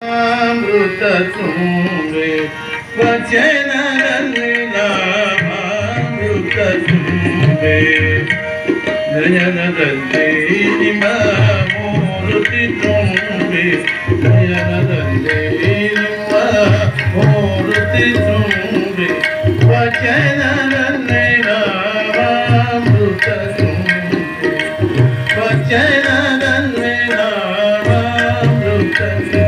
ಅಮೃತ ತುಂಬೆ ವಚನದಲ್ಲಿ ನಾಮಾಮೃತ ತುಂಬೆ ನಯನದಲ್ಲಿ ನಿಮ್ಮ ಮೂರ್ತಿ ತುಂಬೆ ನಯನದಲ್ಲಿ ನಿಮ್ಮ ಮೂರ್ತಿ ತುಂಬೆ ವಚನದಲ್ಲಿ ನಾಮಾಮೃತ ತುಂಬೆ ವಚನದಲ್ಲಿ ನಾಮಾಮೃತ ತುಂಬೆ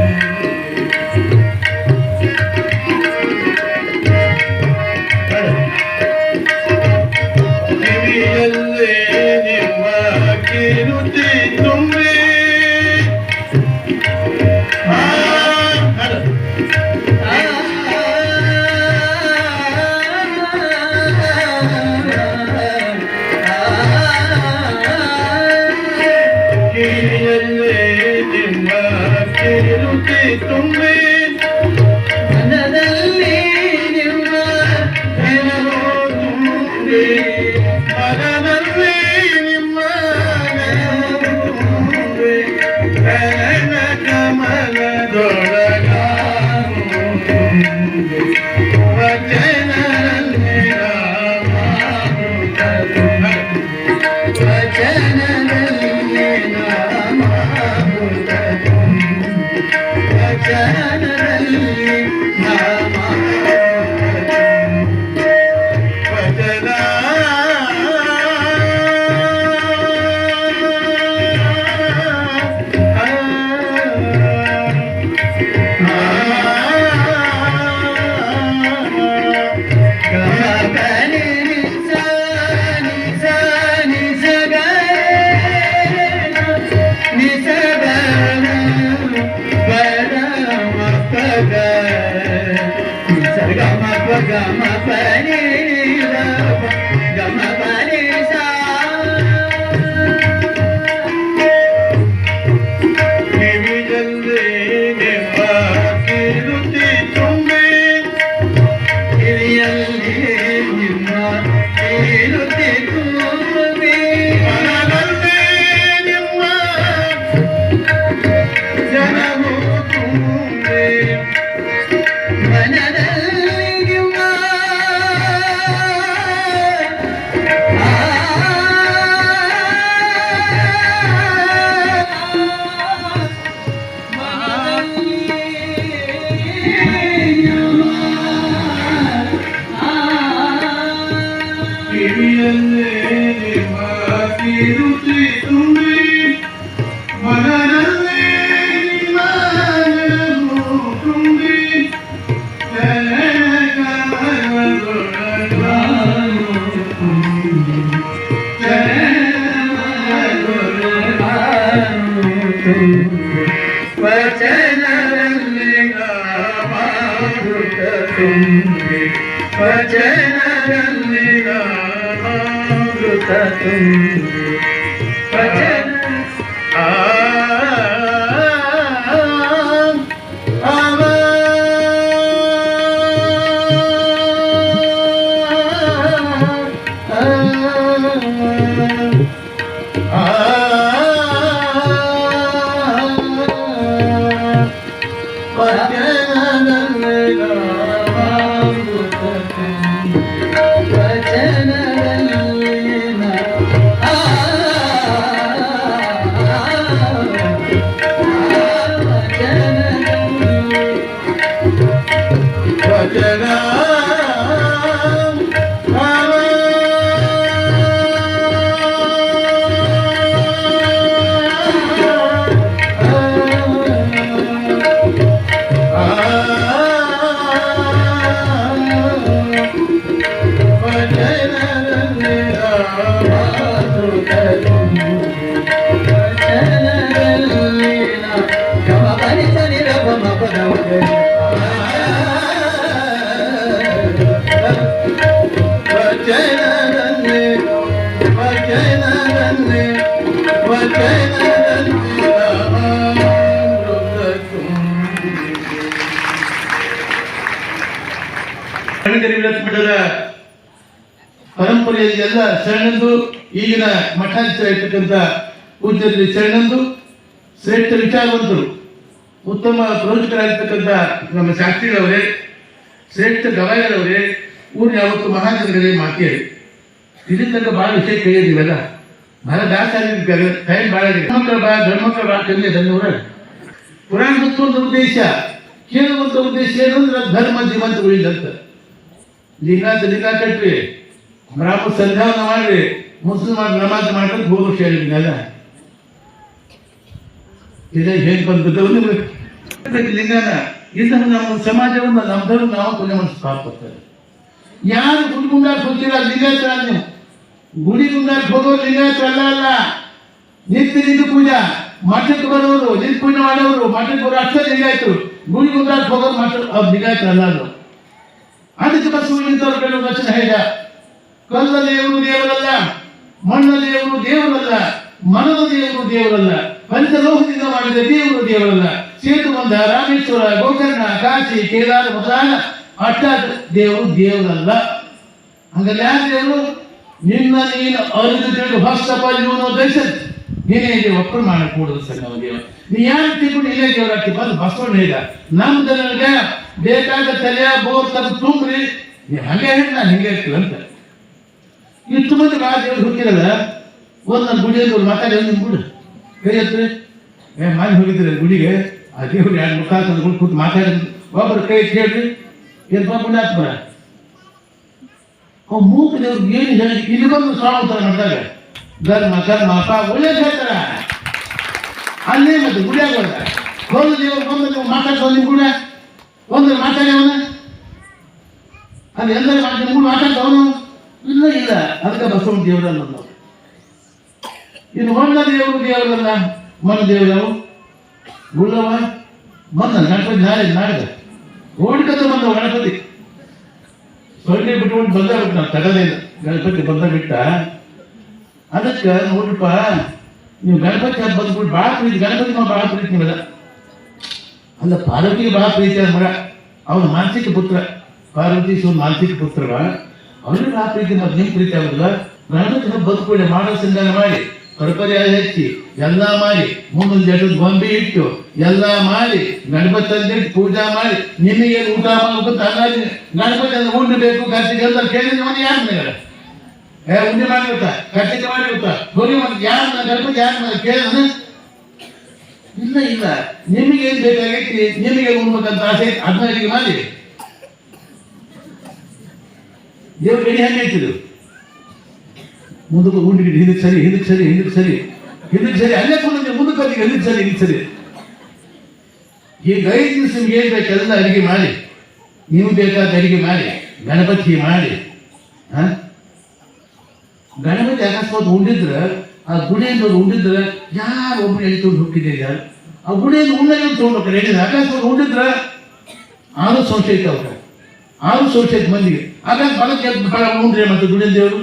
तुम्हें मनदल्ली ನಿಮ್ಮ ನೆನಪು ತುಂಬೆ ಮನದಲ್ಲಿ ನಿಮ್ಮ ನೆನಪು ತುಂಬೆ ಕನನ ಕಮಲದೊಳಗಾನು ತುಂಬೆ ವಚನದಲ್ಲಿ ನಾಮಾಮೃತ ತುಂಬೆ ವಚನದಲ್ಲಿ ನಾಮಾಮೃತ ವಚನದಲ್ಲಿ ವಚನ ಗಮ ಪನಿ ಗಮ ಪನಿ ಸಾ ಕಿವಿಯಲ್ಲಿ ನಿಮ್ಮ ಕಿರುತಿ ತುಂಬೆ ಕಿವಿಯಲ್ಲಿ ನಿಮ್ಮ ಕಿರುತಿ ತುಂಬೆ ಮನದಲ್ಲಿ ನಿಮ್ಮ ಜನವು ತುಂಬೆ ಮನದಲ್ಲಿ ಕಿರುತಿ ತುಂಬಿ ಮನದಲ್ಲಿ ನಿಮ್ಮ ನೆನಪು ತುಂಬಿ ವಚನದಲ್ಲಿ ನಾಮಾಮೃತ ತುಂಬಿ ವಚನದಲ್ಲಿ ನಾಮಾಮೃತ ತುಂಬಿ ವಚನ ಪರಂಪರೆಯಲ್ಲಿ ಎಲ್ಲ ಶರಣಂದು ಈಗಿನ ಮಠಾಧೀಶರಾಗಿರ್ತಕ್ಕಂಥ ಪೂಜ್ಯರಲ್ಲಿ ಶರಣಂದು ಶ್ರೇಷ್ಠ ವಿಚಾರವಂತರು ಉತ್ತಮ ಪ್ರವಚಕರಾಗಿರ್ತಕ್ಕಂಥ ನಮ್ಮ ಶಾಸ್ತ್ರಿಗಳವರೇ, ಶ್ರೇಷ್ಠ ಗವಾಯಿಗಳವರೇ, ಊರು ಯಾವತ್ತು ಮಹಾಜನಗಳೇ ಮಾತೇಳಿ ಇಲ್ಲಿ ತನಕ ಭಾಳ ವಿಷಯ ಕೇಳಿದೀವಲ್ಲ, ಭಾಳ ದಾಸ ಆಗಿರ್ತಾರೆ, ಟೈಮ್ ಭಾಳ ಗಂಡ್ಮಕ್ಳ ಭಾಳ ಕಮ್ಮಿ ಅದನ್ನೂರ ಪುರಾಣ ಒಂದು ಉದ್ದೇಶ, ಕೇಳುವಂಥ ಉದ್ದೇಶ ಏನು ಅಂದ್ರೆ ಧರ್ಮ ಜೀವಂತ ಉಳಿದಂತ. ಲಿಂಗ ಕಟ್ರಿ, ಬ್ರಾಹ್ಮಣ ಸಂಧಾನ ಮಾಡ್ರಿ, ಮುಸ್ಲಿಮಾನ್ ನಮಾಜ್ ಮಾಡ್ಕೊಂಡು ಹೋಗೋ ಹೇಳಿದ್ನಲ್ಲ. ಇದೇ ಹೇಗೆ ಬಂದದ್ದು ಲಿಂಗನ ಇದು ನಮ್ಮ ಸಮಾಜವನ್ನು ನಮ್ಮ ಧರ್ಮ ನಾವು ಪುಣ್ಯ ಮನಸ್ಸು ಕಾಪಾಡ್ತಾರೆ. ಯಾರು ಗುಡಿ ಗುಂಡಾಕ್ ಹೋಗ್ತೀರ ಲಿಂಗಾಯತರ, ನೀವು ಗುಡಿ ಗುಂಡಾಕ್ ಹೋಗೋ ಲಿಂಗಾಯತರ ಅಲ್ಲ. ನಿತ್ಯ ಪೂಜಾ ಮಠಕ್ಕೆ ಬರೋರು, ನಿತ್ಯ ಪೂಜೆ ಮಾಡೋರು, ಮಠಕ್ಕೆ ಬರೋ ಅಷ್ಟೇ ಲಿಂಗಾಯತರು. ಗುಡಿ ಗುಂಡಾಕ್ ಹೋಗೋರು ಮಠ ಲಿಂಗಾಯತರ ಅಲ್ಲ. ಅದು ಅದಕ್ಕೆ ಬಸವಣ್ಣನವರು ಕೆಲವು ವಚನ ಹೇಳಿದ, ಕಲ್ಲ ದೇವರು ದೇವರಲ್ಲ, ಮಣ್ಣ ದೇವರು ದೇವರಲ್ಲ, ಮನದ ದೇವರು ದೇವರಲ್ಲ, ಪಂಚಲೋಹದಿಂದ ಮಾಡಿದ ದೇವರು ದೇವರಲ್ಲ. ಸೇತುಬಂಧ, ರಾಮೇಶ್ವರ, ಗೋಕರ್ಣ, ಕಾಶಿ, ಕೇದಾರ ಮೊದಲಾದ ಅಟ್ಟ ದೇವರು ದೇವರಲ್ಲ. ಹಂಗಲ್ಲ ಯಾರು ದೇವರು? ನಿನ್ನ ನೀನು ಅರಿದು ತಿಳಿದು ಹೊಸಪರಿಯುವ ದರ್ಶನ್ ನೀನೇ ಒಪ್ಪರು ಮಾಡಕೂಡದು ಸರ್. ನಾವು ದೇವ ನೀ ಯಾರು ತಿಳ್ಕೊಂಡು ಇಲ್ಲೇ ದೇವರಾಕಿ ಬಂದು ಬಸವಣ್ಣ ಹೇಳಿದ, ನಮ್ಮ ಜನರಿಗೆ ಬೇಕಾದ ತಲೆಯ ಬೋರ್ ತಗ ತುಂಬ್ರಿ, ನೀವು ಹಂಗೆ ಹೇಳಿ ನಾನು ಹಿಂಗೆ ಇರ್ತೀವಿ ಅಂತ. ಇಷ್ಟು ಮಂದಿ ಭಾಳ ದೇವ್ರು ಹುಟ್ಟಿರಲ್ಲ, ಒಂದು ನನ್ನ ಗುಡಿಯಲ್ಲಿ ಮಾತಾಡಿ ನಿಮ್ಮ ಗುಡಿ ಕೈ ಹತ್ರಿ ಮಾಡಿ ಹೋಗಿದ್ರೆ ಗುಡಿಗೆ, ಆ ದೇವ್ರು ಎರಡು ಮುಖ ಗುಡಿ ಕೂತು ಮಾತಾಡಿ ಒಬ್ಬರು ಕೈ ಕೇಳ್ರಿ, ಏನು ಪುಣ್ಯಾತ್ ಬರ ಅವ್ ಮೂಕ ದೇವ್ರಿಗೆ ಏನು ಹೇಳಿ ಇಲ್ಲಿ ಬಂದು ಸ್ವಾಮಂತರ ಮಾಡಿದಾಗ ಧರ್ಮ ಕರ್ಮ ಅಪ್ಪ ಒಳ್ಳೇದು ಹೇಳ್ತಾರ. ಅಲ್ಲೇ ಮತ್ತೆ ಗುಡಿಯಾಗ ಒಂದು ದೇವ್ರು ಬಂದು ನೀವು ಮಾತಾಡ್ಸೋ ನಿಮ್ಮ ಗುಡ ಒಂದು ಮಾತಾಡ್ಯವನ ಅದು ಎಲ್ಲರೂ ನಿಮ್ಮ ಗುಡಿ ಮಾತಾಡ್ತವನು ಇಲ್ಲ ಇಲ್ಲ. ಅದಕ್ಕೆ ಬಸವಣ್ಣ ದೇವರಲ್ಲ ನಾವು. ಇನ್ನು ಮಣ್ಣ ದೇವರು ದೇವರಲ್ಲ, ಮಣ್ಣ ದೇವರವು ಗುಳ್ಳವ ಬಂದ ಗಣಪತಿ ನಾಡಿದ ಓಡ್ಕತ್ತ ಬಂದ ಗಣಪತಿ ಸೊಳ್ಳೆ ಬಿಟ್ಕೊಂಡು ಬಂದ ಬಿಟ್ಟು ನಾವು ತಗದೇ ಇಲ್ಲ. ಗಣಪತಿ ಬಂದ ಬಿಟ್ಟ. ಅದಕ್ಕೆ ನೋಡ್ರಪ್ಪ, ನೀವು ಗಣಪತಿ ಹಬ್ಬ ಬಂದ್ಬಿಟ್ಟು ಭಾಳ ಪ್ರೀತಿ, ಗಣಪತಿ ಭಾಳ ಪ್ರೀತಿ ನೀವಲ್ಲ. ಅಲ್ಲ, ಪಾರ್ವತಿಗೆ ಭಾಳ ಪ್ರೀತಿ ಮಗ, ಅವನ ಮಾನಸಿಕ ಪುತ್ರ. ಪಾರ್ವತಿ ಶಿವನ ಮಾನಸಿಕ ಪುತ್ರವ, ಅವ್ರಿಗೆ ಭಾಳ ಪ್ರೀತಿ ಮತ್ತು ನಿಮ್ಮ ಪ್ರೀತಿ ಆಗೋದಿಲ್ಲ. ಗಣಪತಿ ಹಬ್ಬ ಬಂದ್ಕೊಳ್ಳಿ, ಮಾಡೋ ಸಿಂಗಾರ ಮಾಡಿ, ಪರಪರ್ಯಾಯ ಹೆಚ್ಚಿ ಎಲ್ಲ ಮಾಡಿ, ಮುಂದೊಂದು ಜಟದ ಗೊಂಬೆ ಇಟ್ಟು ಎಲ್ಲ ಮಾಡಿ, ಗಣಪತಿ ತಂದಿಟ್ಟು ಪೂಜಾ ಮಾಡಿ, ನಿಮಗೆ ಊಟ ಮಾಡ್ಬೇಕು ಅನ್ನಾಗಿ ಗಣಪತಿ ಅಂದ್ರೆ ಉಂಡು ಬೇಕು ಖರ್ಚಿಗೆ ಎಲ್ಲ ಕೇಳಿದ್ರೆ ಮನೆ ಯಾರು ಮನೆಗಳ ಉಂಡೆ ಮಾಡಿರುತ್ತಾ, ಖರ್ಚಿಗೆ ಮಾಡಿರುತ್ತಾ, ಹೋಗಿ ಮಾಡಿ ಯಾರು ಗಣಪತಿ ಯಾರು ಕೇಳಿದ್ರೆ ಇಲ್ಲ ಇಲ್ಲ. ನಿಮಗೆ ಏನು ಬೇಕಾಗೈತಿ, ನಿಮಗೆ ಉಣ್ಬೇಕಂತ ಆಸೆ ಅದನ್ನ ಅಡಿಗೆ ಮಾಡಿ ದೇವ್ರ ಗಡಿ ಹೆಂಗೆ ಹೇಳ್ತಿದ್ರು, ಮುಂದಕ್ಕೆ ಉಂಡಿಗೆ ಹಿಂದಕ್ಕೆ ಸರಿ ಹಿಂದಕ್ಕೆ ಸರಿ ಹಿಂದಕ್ಕೆ ಸರಿ ಹಿಂದಕ್ಕೆ ಸರಿ, ಅಲ್ಲೇ ಕೂಡ ಮುಂದಕ್ಕೆ ಬಂದಿಗೆ ಹಿಂದಕ್ಕೆ ಸರಿ ಹಿಂದಕ್ಕೆ ಸರಿ. ಈಗ 5 ದಿವಸ ನಿಮ್ಗೆ ಏನು ಬೇಕೆಲ್ಲ ಅಡಿಗೆ ಮಾಡಿ, ನೀವು ಬೇಕಾದ ಅಡಿಗೆ ಮಾಡಿ, ಗಣಪತಿ ಮಾಡಿ. ಗಣಪತಿ ಅಕಸ್ಮಾತ್ ಉಂಡಿದ್ರೆ ಆ ಗುಡಿಯಿಂದ ಉಂಡಿದ್ರೆ ಯಾರು ಒಬ್ಬರು ಎಳ್ಕೊಂಡು ಹೋಗ್ತಿದ್ದೆ, ಯಾರು ಆ ಗುಡಿಯಿಂದ ಉಣ್ಣೆ ತೊಗೊಂಡ್ಬೇಕು ಹೇಳಿದ್ರೆ ಅಕಸ್ಮಾತ್ ಉಂಡಿದ್ರೆ ಆರು ಸಂಶಯ ಐತೆ ಅವ್ರ, ಆರು ಸಂಶಯ ಐತೆ ಮಂದಿಗೆ. ಹಾಗಾಗಿ ಬಲಕ್ಕೆ ಉಂಡ್ರಿ ಮತ್ತೆ ಗುಡಿಯಿಂದ ದೇವರು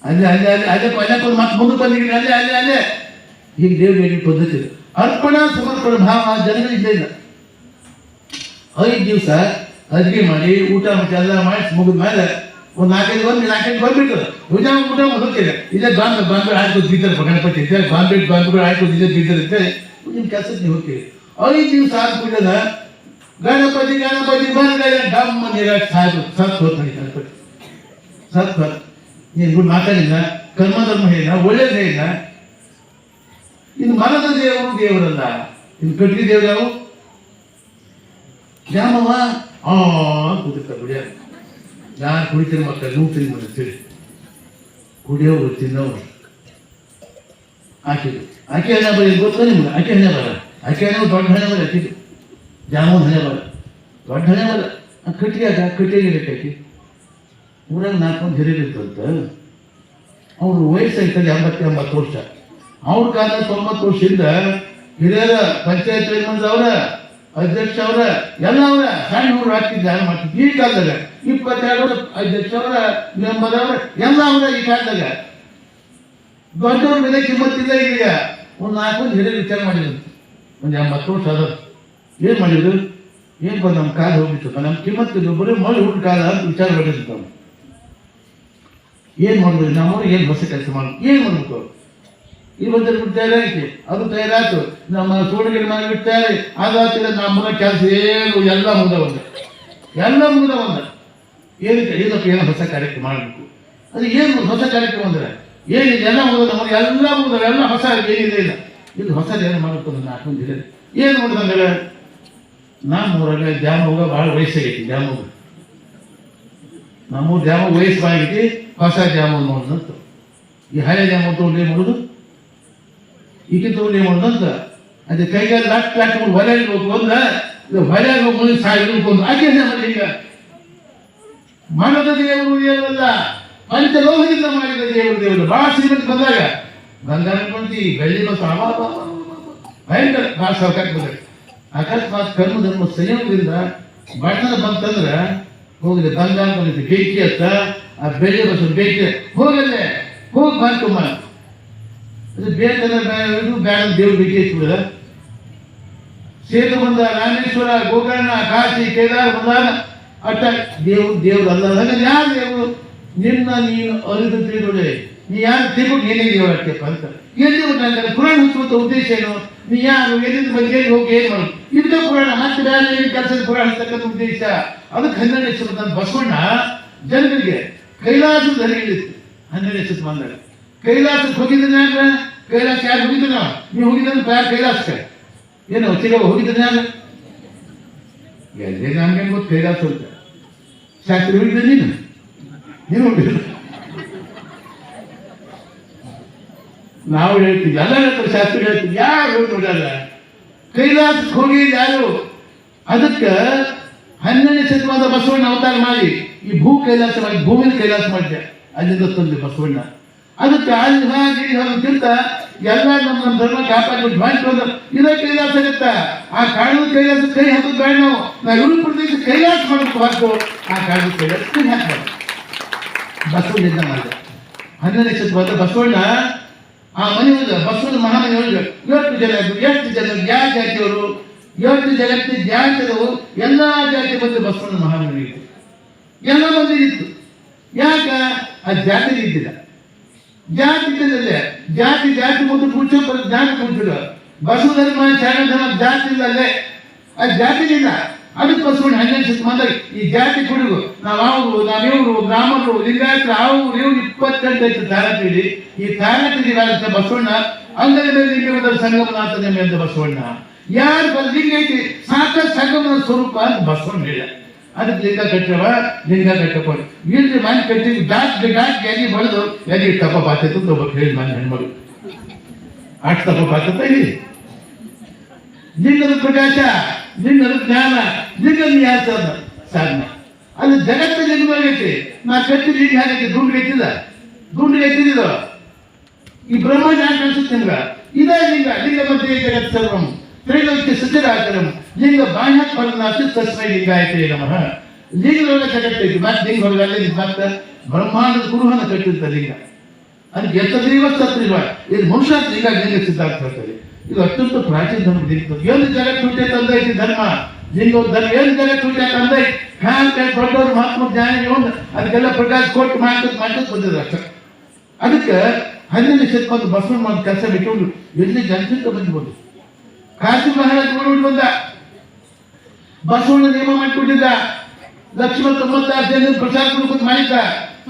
ಅಲ್ಲೇ ಅಲ್ಲೇ ಅಲ್ಲೇ ಅಲ್ಲೇ ಅಲ್ಲಕ್ಕೊಂದು ಮತ್ತೆ ಮುಂದಕ್ಕೆ ಬಂದಿದ್ದೀನಿ ಅಲ್ಲೇ ಅಲ್ಲೇ ಅಲ್ಲೇ. ಈಗ ದೇವ್ರ ಹೇಳಿ ಪದ್ಧತಿ ಅರ್ಪಣ ಸಮರ್ಪಣ ಭಾವ ಜನಗಳಿಂದ ಇಲ್ಲ. 5 ದಿವಸ ಅಡಿಗೆ ಮಾಡಿ ಊಟ ಮತ್ತೆ ಎಲ್ಲ ಮಾಡಿ ಮುಗಿದ ಮೇಲೆ ಒಂದು 4-5 ಬಂದ್ಬಿಟ್ಟು ಪೂಜಾ ಊಟ ಹೋಗ್ತೇವೆ. ಇಲ್ಲೇ ಬಾಂಬೆ ಆಯ್ತು ಬಿದ್ದರೆ ಗಣಪತಿ ಇದ್ದರೆ ಬಾಂಬೆ ಆಯ್ತು ಇಲ್ಲೇ ಬಿದ್ದರೆ ನಿಮ್ಮ ಕೆಲಸಕ್ಕೆ ನೀವು ಹೋಗ್ತೀವಿ. 5 ದಿವಸ ಆದ್ಬಿಟ್ಟದ ಗಣಪತಿ ಬಂದರೆ ಡಮ್ಮ ನೀರ ಸಾಯ್ತು ಸತ್ತು ಹೋಗ್ತಾನೆ ಗಣಪತಿ ಸತ್ತು ಹೊತ್ತು. ನೀನು ಗುಡ್ ಮಾತಾಡಿಲ್ಲ, ಕರ್ಮಧರ್ಮ ಹೇಳಿಲ್ಲ, ಒಳ್ಳೇದು ಹೇಳಿಲ್ಲ. ಇನ್ನು ಮನದ ದೇವರು ದೇವರಲ್ಲ, ಇನ್ನು ಕಟ್ಟಿಗೆ ದೇವರು ಯಾವ ಜಾಮವ ಕುದಿರ್ತಾರೆ ಕುಡಿಯ. ಯಾರು ಕುಡಿತೀರಿ ಮಕ್ಕಳು ನೀವು ತಿಂದು ಬಂದಿರ್ತೀರಿ, ಕುಡಿಯೋರು ತಿನ್ನೋರು ಆಕೆ ಹಣೆ ಬರ ಗೊತ್ತ ನಿಮ್ಗೆ. ಆಕೆ ಹಣೆ ಬರ, ಆಕೆ ಹಣೆ ದೊಡ್ಡ ಹಣೆ ಬರ, ಆಕೆ ಜಾಮೂನ್ ಹಣೆ ಬರ, ದೊಡ್ಡ ಹಣೆ ಬರ. ಕಟ್ಟಿಗೆ ಬೇಕಾಕಿ ಊರಾಗ 4 ಮಂದಿ ಹಿರಿಯರಿರ್ತಂತ. ಅವ್ರ ವಯಸ್ಸು ಐತಲ್ಲಿ 80 ವರ್ಷ. ಅವ್ರ ಕಾಲ 90 ವರ್ಷದಿಂದ ಹಿರಿಯರ ಪಂಚಾಯತ್ ಚೇರ್ಮನ್ ಅವರ, ಅಧ್ಯಕ್ಷ ಅವರ ಎಲ್ಲ ಅವರ ಸಣ್ಣ ಹುಡುಗರು ಹಾಕಿದ್ದಾರೆ. ಮಾಡ್ತಿದ್ರು ಈ ಕಾಲದಾಗ 22 ಅಧ್ಯಕ್ಷ ಅವರ ಮೆಂಬರ್ ಅವರ ಎಲ್ಲ ಅವರ ಈ ಕಾಲದಾಗ. ದೊಡ್ಡವ್ರ ಮೇಲೆ ಕಿಮ್ಮತ್ತಿಲ್ಲ. ಈಗ ಒಂದು 4 ಮಂದಿ ಹಿರಿಯರು ವಿಚಾರ ಮಾಡಿದ್ರು, ಒಂದು 80 ವರ್ಷ ಅದ. ಏನು ಮಾಡಿದ್ರು, ಏನು ಬಂದು ನಮ್ಮ ಕಾಲ ಹೋಗ್ಬಿಟ್ಟು ನಮ್ಮ ಕಿಮ್ಮತ್ತಿದ್ದು ಬರೀ ಮಳೆ ಹುಟ್ಟು ಕಾಲ ಅಂತ ವಿಚಾರ ಮಾಡಿದ್ರು. ನಾವು ಏನು ಮಾಡ್ಬೋದು, ನಮ್ಮವ್ರು ಏನು ಹೊಸ ಕೆಲಸ ಮಾಡೋದು, ಏನು ಮಾಡ್ಬೇಕು. ಇವತ್ತು ಬಿಡ್ತಾರೆ ಅದು ತಯಾರಾಯ್ತು, ನಮ್ಮ ಸೂಡಿಗೆ ಮಾಡಿ ಬಿಡ್ತಾರೆ, ಅದಾಗ್ತಿಲ್ಲ, ನಮ್ಮನ್ನ ಕೆಲಸ ಏನು ಎಲ್ಲ ಮುಗ್ದ ಬಂದ, ಎಲ್ಲ ಮುಗ್ದ ಬಂದ. ಏನಕ್ಕೆ ಇದಕ್ಕೆ ಏನೋ ಹೊಸ ಕಾರ್ಯಕ್ರಮ ಮಾಡಬೇಕು. ಅದು ಏನು ಹೊಸ ಕಾರ್ಯಕ್ರಮ ಅಂದರೆ ಏನಿದೆ, ಎಲ್ಲ ಮುಗಿದ ನಮಗೆ ಎಲ್ಲ ಮುಗಿದ ಎಲ್ಲ ಹೊಸ ಏನಿದೆ ಇಲ್ಲ. ಇದು ಹೊಸದು ಏನು ಮಾಡಬೇಕು ಅಂದ್ರೆ ನಾಲ್ಕು ಜಿಲ್ಲೆ ಏನು ಮಾಡಿದಂದ್ರೆ ನಮ್ಮೂರಲ್ಲಿ ದ್ಯಾಮೋಗ ಭಾಳ ವಯಸ್ಸಾಗೈತಿ. ದ್ಯಾಮೋಗ ನಮ್ಮೂರು ದ್ಯಾಮೋಗ ವಯಸ್ಸು ಆಗೈತಿ, ಹೊಸ ದ್ಯಾಮೋಗ ನೋಡಿದಂತ ಈ ಹಳೆ ದ್ಯಾಮೋಗ ತೊಗೊಂಡು ಏನು ಮಾಡೋದು, ಈಕೆ ತೊಗೊಂಡು ಏನು ಮಾಡೋದಂತ ಅದೇ ಕೈಗಾಲ ಲಾಟ್ ಹೊಲೆಗೆ ಹೋಗಿ ಅಂದ್ರೆ ಹೊಲೆಗೆ ಹೋಗಿ ಮುಂದೆ ಸಾಯಿಬೇಕು ಅಂದ್ರೆ ಆಕೆ ಮಾಡಿ ಈಗ ಮನದ ದೇವರು ದೇವರಲ್ಲ, ಪಂಚಲೋಹದಿಂದ ಮಾಡಿದ ದೇವರು. ಭಾಳ ಶ್ರೀಮಂತ ಬಂದಾಗ ಬಂಗಾರ ಅನ್ಕೊಂಡಿ ಬೆಳ್ಳಿ ಬಸ್ ಭಯಂಕರ ಭಾಳ ಸೌಕರ್ಯ ಬಂದಾಗ ಅಕಸ್ಮಾತ್ ಕರ್ಮ ಧರ್ಮ ಸಂಯೋಗದಿಂದ ಬಣ್ಣದ ಬಂತಂದ್ರೆ ಹೋಗಿದೆ ಬಂಗಾರ ಬಂದಿತ್ತು ಬೆಂಕಿ ಹತ್ತ, ಆ ಬೆಳ್ಳಿ ಬಸ್ ಬೆಂಕಿ ಹೋಗಲ್ಲೇ ಹೋಗಿ ಮಾಡ್ಕೊಂಬ ಅದು ಬೇಕಂದ್ರೆ ಬೇಡ ದೇವ್ರು ಬೆಂಕಿ ಹಚ್ಚಿಬಿಡ. ಸೇತು ಬಂದ ರಾಮೇಶ್ವರ, ಗೋಕರ್ಣ, ಕಾಶಿ, ಕೇದಾರ ಬಂದಾಗ ಅಟ್ಟ ದೇವ್ರು ಅಲ್ಲ. ಯಾರು ದೇವರು? ನಿನ್ನ ನೀನು ಅರಿದು ತಿಳಿದೊಡೆ, ನೀ ಯಾರು ತಿಳ್ಕೊಂಡು ಏನೇ ದೇವರು ಆಗ್ತಪ್ಪ ಅಂತ ಎಲ್ಲಿ ಉಂಟಂತಾರೆ. ಪುರಾಣ ಹುಚ್ಚುವಂತ ಉದ್ದೇಶ ಏನು? ನೀ ಯಾರು ಎಲ್ಲಿಂದ ಬಗ್ಗೆ ಹೋಗಿ ಏನು ಮಾಡೋದು? ಇದಕ್ಕೆ ಪುರಾಣ ಮತ್ತೆ ಬೇರೆ ಏನು ಕೆಲಸದ ಪುರಾಣ ಅಂತಕ್ಕಂಥ ಉದ್ದೇಶ. ಅದಕ್ಕೆ 12ನೇ ಶತಮಾನದ ಬಸವಣ್ಣ ಜನರಿಗೆ ಕೈಲಾಸದ ಹರಿಗಳಿತ್ತು. 12ನೇ ಶತಮಾನದಾಗ ಕೈಲಾಸಕ್ಕೆ ಹೋಗಿದ್ದಾನೆ ಯಾರ? ಕೈಲಾಸ ಯಾರು ಹೋಗಿದ್ದಾನ? ನೀವು ಹೋಗಿದ್ದ ಯಾರು ಕೈಲಾಸಕ್ಕೆ? ಏನು ಚಿಗವ ಹೋಗಿದ್ದಾನೆ ಯಾರು? ಎಲ್ಲೇ ನಮ್ಗೆ ಗೊತ್ತು ಕೈಲಾಸ ಅಂತ. ಶಾಸ್ತ್ರಿ ಹೋಗಿದ್ದ ನೀನು ಹೋಗಿಲ್ಲ. ನಾವು ಹೇಳ್ತೀವಿ, ಎಲ್ಲ ಹೇಳ್ತಾರೆ, ಶಾಸ್ತ್ರಿ ಹೇಳ್ತೀವಿ, ಯಾರು ಹೋಗಿ ನೋಡಲ್ಲ. ಕೈಲಾಸಕ್ಕೆ ಹೋಗಿ ಯಾರು? ಅದಕ್ಕೆ 12ನೇ ಶತಮಾನದ ಬಸವಣ್ಣ ಅವತಾರ ಮಾಡಿ ಈ ಕೈಲಾಸ ಮಾಡಿ ಭೂಮಿನ ಕೈಲಾಸ ಮಾಡಿದೆ. ಅಲ್ಲಿಂದ ತಂದೆ ಬಸವಣ್ಣ. ಅದಕ್ಕೆ ಅಲ್ಲಿಂತ ಎಲ್ಲ ನಮ್ಮ ಧರ್ಮ ಕಾಪಾಡ್ಬಿಟ್ಟು ಮಾಡ್ಕೊಂಡು ಇದೇ ಕೈಲಾಸ ಆಗತ್ತ. ಆ ಕಾಣದ ಕೈಲಾಸ ಕೈ ಹಾಕೋದು ಬೇಡ. ನಾವು ಇವ್ರ ಪ್ರದೇಶ ಕೈಲಾಸ ಮಾಡಬೇಕು ಹೊರತು ಆ ಕಾಣದ ಕೈಲಾಸ ಕೈ ಹಾಕ್ಬಾರ್ದು. ಬಸವಣ್ಣಿಂದ ಮಾಡಿದೆ 12ನೇ ಶತಮಾನದ ಬಸವಣ್ಣ. ಆ ಮನೆ ಬಸವಣ್ಣ ಮಹಾಮನೆ ಒಳಗೆ 8 ಜನ ಇದ್ರು. 8 ಜನ ಯಾವ ಜಾತಿಯವರು? 8 ಜನಕ್ಕೆ ಜಾತಿಯವರು ಎಲ್ಲ ಜಾತಿ ಬಂದು ಬಸವಣ್ಣ ಮಹಾಮನೆ ಇತ್ತು. ಎಲ್ಲ ಮಂದಿ ಇತ್ತು. ಯಾಕ? ಆ ಜಾತಿ ಇದ್ದಿಲ್ಲ. ಜಾತಿ ಇದ್ದಲ್ಲೇ ಜಾತಿ ಮುಂದೆ ಕೂರ್ಚೋ ಜಾತಿ ಕೂರ್ಚಿಲ್ಲ. ಬಸವ ಧರ್ಮ ಚಾಣ ಧರ್ಮ ಜಾತಿ ಇಲ್ಲಲ್ಲೇ, ಅದು ಜಾತಿ ಇಲ್ಲ. ಅದಕ್ಕೆ ಬಸವಣ್ಣ 12ನೇ ಶತಮಾನದಾಗ ಈ ಜಾತಿ ಕುಡಿದು ನಾವಿವರು ಬ್ರಾಹ್ಮಣರು ಲಿಂಗಾಯತರು ಅವರು ಇವ್ರು 28 ಐತೆ ತಾರತೀಡಿ. ಈ ತಾರತೀಡಿ ಬಸವಣ್ಣ ಅಂಗದ ಮೇಲೆ ಲಿಂಗದ ಸಂಗಮನಾಥನೇ ಅಂತ ಬಸವಣ್ಣ. ಯಾರು ಲಿಂಗ ಐತಿ ಸಾಕಷ್ಟು ಸಂಗಮನ ಸ್ವರೂಪ ಅಂತ ಬಸವಣ್ಣ ಹೇಳ. ಅದಕ್ಕೆ ಲಿಂಗ ಕಟ್ಟಪ್ಪ ಇಲ್ಲಿ ಮನೆ ಕಟ್ಟಿ ಜಾಸ್ತಿ ಎಲ್ಲಿ ಬಳಿದು ಎಲ್ಲಿ ತಪ್ಪ ಬಾತೈತು ಒಬ್ಬ ಹೇಳಿ ಮನೆ ಹೆಣ್ಮಗಳು ಅಷ್ಟು ತಪ್ಪ ಬಾತತ್ತ. ಇಲ್ಲಿ ಲಿಂಗದ ಪ್ರಕಾಶ, ಲಿಂಗದ ಜ್ಞಾನ, ಲಿಂಗದ ಯಾರ ಸಾಧನ. ಅದು ಜಗತ್ತ ಲಿಂಗವಾಗೈತಿ. ನಾ ಕಟ್ಟಿ ಲಿಂಗ ಹಾಕೈತಿ ದುಂಡಿಗೆ ಎತ್ತಿದ ಈ ಬ್ರಹ್ಮಾಂಡ ಯಾಕೆ ಅನ್ಸುತ್ತೆ ನಿಮ್ಗ? ಇದೇ ಲಿಂಗ ಮಧ್ಯೆ ಜಗತ್ ಸರ್ವಂ ತ್ರೈಲೋಕ್ಯ ಸಚರಾಚರಂ ಲಿಂಗ ಬಾಹ್ಯ ಪರನಾಥ ತಸ್ಮೈ ಲಿಂಗಾಯತೆ ನಮಃ. ಲಿಂಗದೊಳಗೆ ಕಟ್ಟೈತಿ. ಮತ್ತೆ ಲಿಂಗ ಹೊರಗಲ್ಲೇ ಮತ್ತೆ ಬ್ರಹ್ಮಾಂಡದ ಕುರುಹನ ಕಟ್ಟಿರ್ತ ಲಿಂಗ. ಅದಕ್ಕೆ ಎತ್ತದ್ರೀವ ಸತ್ರಿವ ಇದು ಮನುಷ್ಯ ಲಿಂಗ ಸಿದ್ಧಾರ್ಥ ಹೇಳ್ತಾರೆ. ಇದು ಅತ್ಯಂತ ಪ್ರಾಚೀನ ಧರ್ಮ. ಏನು ಜಗತ್ತು ಹುಟ್ಟೆ ತಂದೈತಿ ಧರ್ಮ ಲಿಂಗ ಧರ್ಮ. ಏನು ಜಗತ್ತು ಹುಟ್ಟೆ ತಂದೈತಿ ದೊಡ್ಡವರು ಮಹಾತ್ಮ ಜ್ಞಾನ ಅದಕ್ಕೆಲ್ಲ ಪ್ರಕಾಶ ಕೊಟ್ಟು ಮಾಡ್ಕೊತ ಬಂದಿದ್ರು ಅಷ್ಟೇ. ಅದಕ್ಕೆ 12ನೇ ಶತಮಾನದ ಬಸವಣ್ಣ ಒಂದು ಕೆಲಸ ಬಿಟ್ಟುಕೊಂಡು ಎಲ್ಲಿ ಜನರಿಂದ ಬಂದ್ಬೋದು. ಕಾಶಿ ಮಹಾರಾಜ್ ನೋಡ್ಬಿಟ್ಟು ಬಂದ. ಬಸವಣ್ಣ ನೇಮ ಮಾಡಿಕೊಟ್ಟಿದ್ದ. ಲಕ್ಷ್ಮಣ 96 ಜನ ಪ್ರಸಾದ ಕುಡ್ಕೊಂಡು ಮಾಡಿದ್ದ.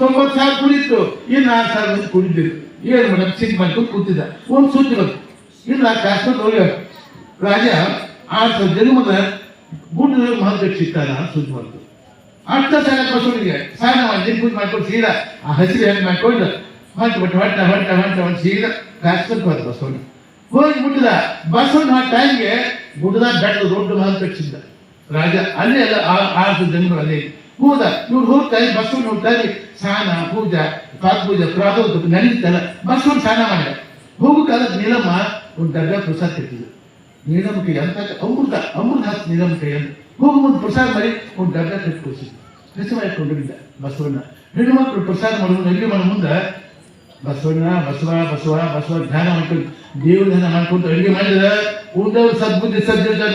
90,000 ಕುಡಿತ್ತು. ಇನ್ನು 6,000 ಮಂದಿ ಕುಡಿದಿರು. ಏನು ಮೇಡಮ್ ಸಿಕ್ ಮಾಡ್ಕೊಂಡು ಕೂತಿದ್ದ. ಒಂದು ಸುದ್ದಿ ಬಂತು, ಇಲ್ಲ ಕಾಶ್ಮೀರ ಹೋಗಿ ರಾಜ 6,000 ಜನ ಮುಂದೆ ಗುಡ್ಡ ಮಹತ್ವ ಸಿಗ್ತಾನ ಸುದ್ದಿ ಬಂತು. ಅಷ್ಟ ಸಾಲ ಬಸವನಿಗೆ ಸ್ನಾನ ಮಾಡಿ ಪೂಜೆ ಮಾಡ್ಕೊಂಡು ಸೀದಾ ಆ ಹಸಿರು ಹೆಣ್ಣು ಮಾಡ್ಕೊಂಡು ಹೊಟ್ಟ ಸೀದಾ ಕಾಶ್ಮೀರಕ್ಕೆ ಹೋದ ಬಸವಣ್ಣ. ಹೋಗಿ ಮುಟ್ಟಿದ ಬಸವಣ್ಣ ಆ ಟೈಮ್ಗೆ ಗುಡ್ಡದಾಗ ಬೆಟ್ಟ ದೊಡ್ಡ ಮಹತ್ವ ಸಿದ್ದ ರಾಜ. ಅಲ್ಲೇ ಎಲ್ಲ 6,000 ಜನರು ಅಲ್ಲೇ ಹೋದ. ಇವ್ರು ಹೋಗ್ತಾರೆ ಬಸವಣ್ಣ ಹೋಗ್ತಾರೆ. ಸ್ನಾನ ಪೂಜಾ ಪಾತ್ಪೂಜೆ ಪ್ರಾತಃ ನಡೀತಲ್ಲ. ಬಸವಣ್ಣ ಸ್ನಾನ ಮಾಡಿದ. ಹೋಗಕ್ಕಾದ ನೀಲಮ್ಮ ಒಂದು ಡಬ್ಬ ಪ್ರಸಾದ ಕಟ್ಟಿದ್ರು. ನೀಲಮ್ಮ ಕೈ ಅಂತ ಅಮೃತ ಹಾಕಿ ನೀಲಮ್ಮ ಕೈ ಅಂತ ಹೋಗಿ ಒಂದು ಪ್ರಸಾದ ಮಾಡಿ ಒಂದು ಡಬ್ಬ ಕಟ್ಟಿ ಕೊಡಿಸಿದ್ರು. ಹೆಸರು ಮಾಡಿಕೊಂಡಿದ್ದ ಬಸವಣ್ಣ. ಹೆಣ್ಣುಮಕ್ಕಳು ಪ್ರಸಾದ ಮಾಡೋದು ಎಲ್ಲಿ ಮಾಡೋ ಮುಂದೆ ಬಸವಣ್ಣ ಬಸವ ಧ್ಯಾನ ಮಾಡ್ಕೊಂಡು ದೇವ್ರ ಧ್ಯಾನ ಮಾಡ್ಕೊಂಡು ಅಡುಗೆ ಮಾಡಿದ್ರೆ ಉಳಿದವ್ರು ಸದ್ಬುದ್ಧಿ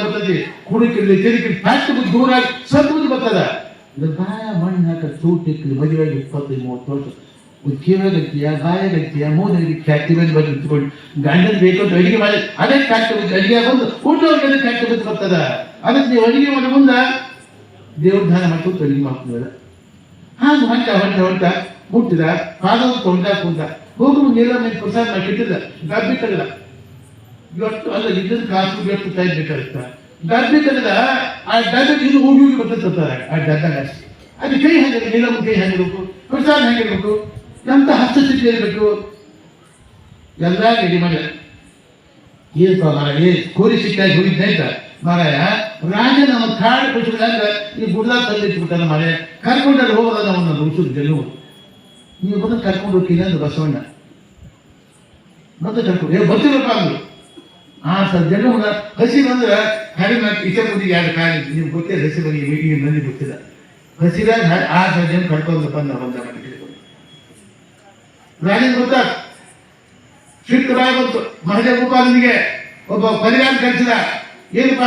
ಬರ್ತದೆ. ಕುಡಿಕಿರ್ಲಿ ತಿರುಗಿರ್ಲಿ ಫ್ಯಾಕ್ಟ್ ಬುದ್ಧಿ ದೂರ ಆಗಿ ಸದ್ಬುದ್ಧಿ ಬರ್ತದ. ಇದು ಬಾಯ ಮಣ್ಣು ಹಾಕ ಚೂಟಿಕ್ಲಿ ಮದುವೆಗೆ 25-30 ವರ್ಷ ಒಂದು ಕಿವಿ ಗಟ್ಟಿಯ ಬಾಯ ಗಟ್ಟಿಯ ಮೂದರಿಗೆ ಖ್ಯಾತಿ ಮೇಲೆ ಬಂದು ಇಟ್ಕೊಂಡು ಗಂಡನ ಬೇಕು ಅಂತ ಅಡಿಗೆ ಮಾಡಿ ಅದಕ್ಕೆ ಕ್ಯಾಕ್ಟ ಬಿದ್ದು ಅಡಿಗೆ ಬಂದು ಊಟವ್ರಿಗೆ ಕ್ಯಾಕ್ಟ ಬಿದ್ದು ಬರ್ತದ. ಅದಕ್ಕೆ ನೀವು ಅಡಿಗೆ ಮಾಡಿ ಮುಂದೆ ದೇವ್ರ ಧ್ಯಾನ ಮಾಡ್ಕೊಂಡು ಅಡಿಗೆ ಮಾಡ್ತಿದ್ದಾರೆ. ಹಾಗೆ ಹೊಂಟ ಮುಟ್ಟಿದ ಪಾದ ಕುಂತ ಹೋಗುವ ನೀರ ಮೇಲೆ ಪ್ರಸಾದ ಮಾಡಿ ಕೆಟ್ಟಿದ ಡಬ್ಬಿ ತೆಗೆದ. ಇವತ್ತು ಅಲ್ಲ ಇದ್ದದ ಕಾಸು ಎಷ್ಟು ಟೈಮ್ ಬೇಕಾಗುತ್ತ ಡಬ್ಬಿ ತೆಗೆದ. ಆ ಡಬ್ಬಿ ಇದು ಹೋಗಿ ಬರ್ತಿರ್ತಾರೆ ಆ ಡಬ್ಬ ಅಷ್ಟೇ. ಅದು ಕೈ ಹಾಕಿದ್ರೆ ನೀಲಮ್ಮ ಕೈ ಹಾಕಿರ್ಬೇಕು, ಪ್ರಸಾದ ಹಾಕಿರ್ಬೇಕು, ಎಂತ ಹಸ್ತಸ್ಥಿತಿ ಇರಬೇಕು ಎಲ್ಲ ರೆಡಿ ಮಾಡಿ. ಏನಪ್ಪ ಮಾರಾಯ ಕೋರಿ ಸಿಕ್ಕಾಗಿ ಹೋಗಿದ್ದೆ ಅಂತ ಮಾರಾಯ ರಾಜನ ಒಂದು ಕಾಡು ಕೊಟ್ಟಿದಾಗ ಈ ಗುಡ್ದಾಗ ತಂದಿಟ್ಬಿಟ್ಟಾನ ಮಾರಾಯ. ಕರ್ಕೊಂಡಲ್ಲಿ ಹೋಗೋದ ಅವನ್ನ ಉಳಿಸೋದು ಗೆಲ್ಲು. ನೀವು ಬಂದು ಕರ್ಕೊಂಡು ಹೋಗ್ತೀನಿ ಅಂದ್ರೆ ಬಸವಣ್ಣ ಮತ್ತೆ ಕರ್ಕೊಂಡು ಬರ್ತಿರಪ್ಪ ಅಂದ್ರು. ಸರ್ ಜನ ಹಸಿ ಬಂದ್ರೆ ಕಡಿಮೆ ಈಚೆ ಮುಂದಿಗೆ ಎರಡು ಕಾಲಿ ನೀವು ಗೊತ್ತಿಲ್ಲ ಹಸಿ ಬಗ್ಗೆ ಈ ಮಂದಿ ಗೊತ್ತಿಲ್ಲ. ಹಸಿದಾಗ ಜನ ಕರ್ಕೊಂಡು ಬಂದ ರಾಜನ್ ಗೊತ್ತಾ ಸಿಟ್ಟು ಬಂತು ಮಹದೇವ ಗೋಪಾಲನಿಗೆ. ಒಬ್ಬ ಪರಿಹಾರ ಕಳಿಸಿದ. ಏನಪ್ಪ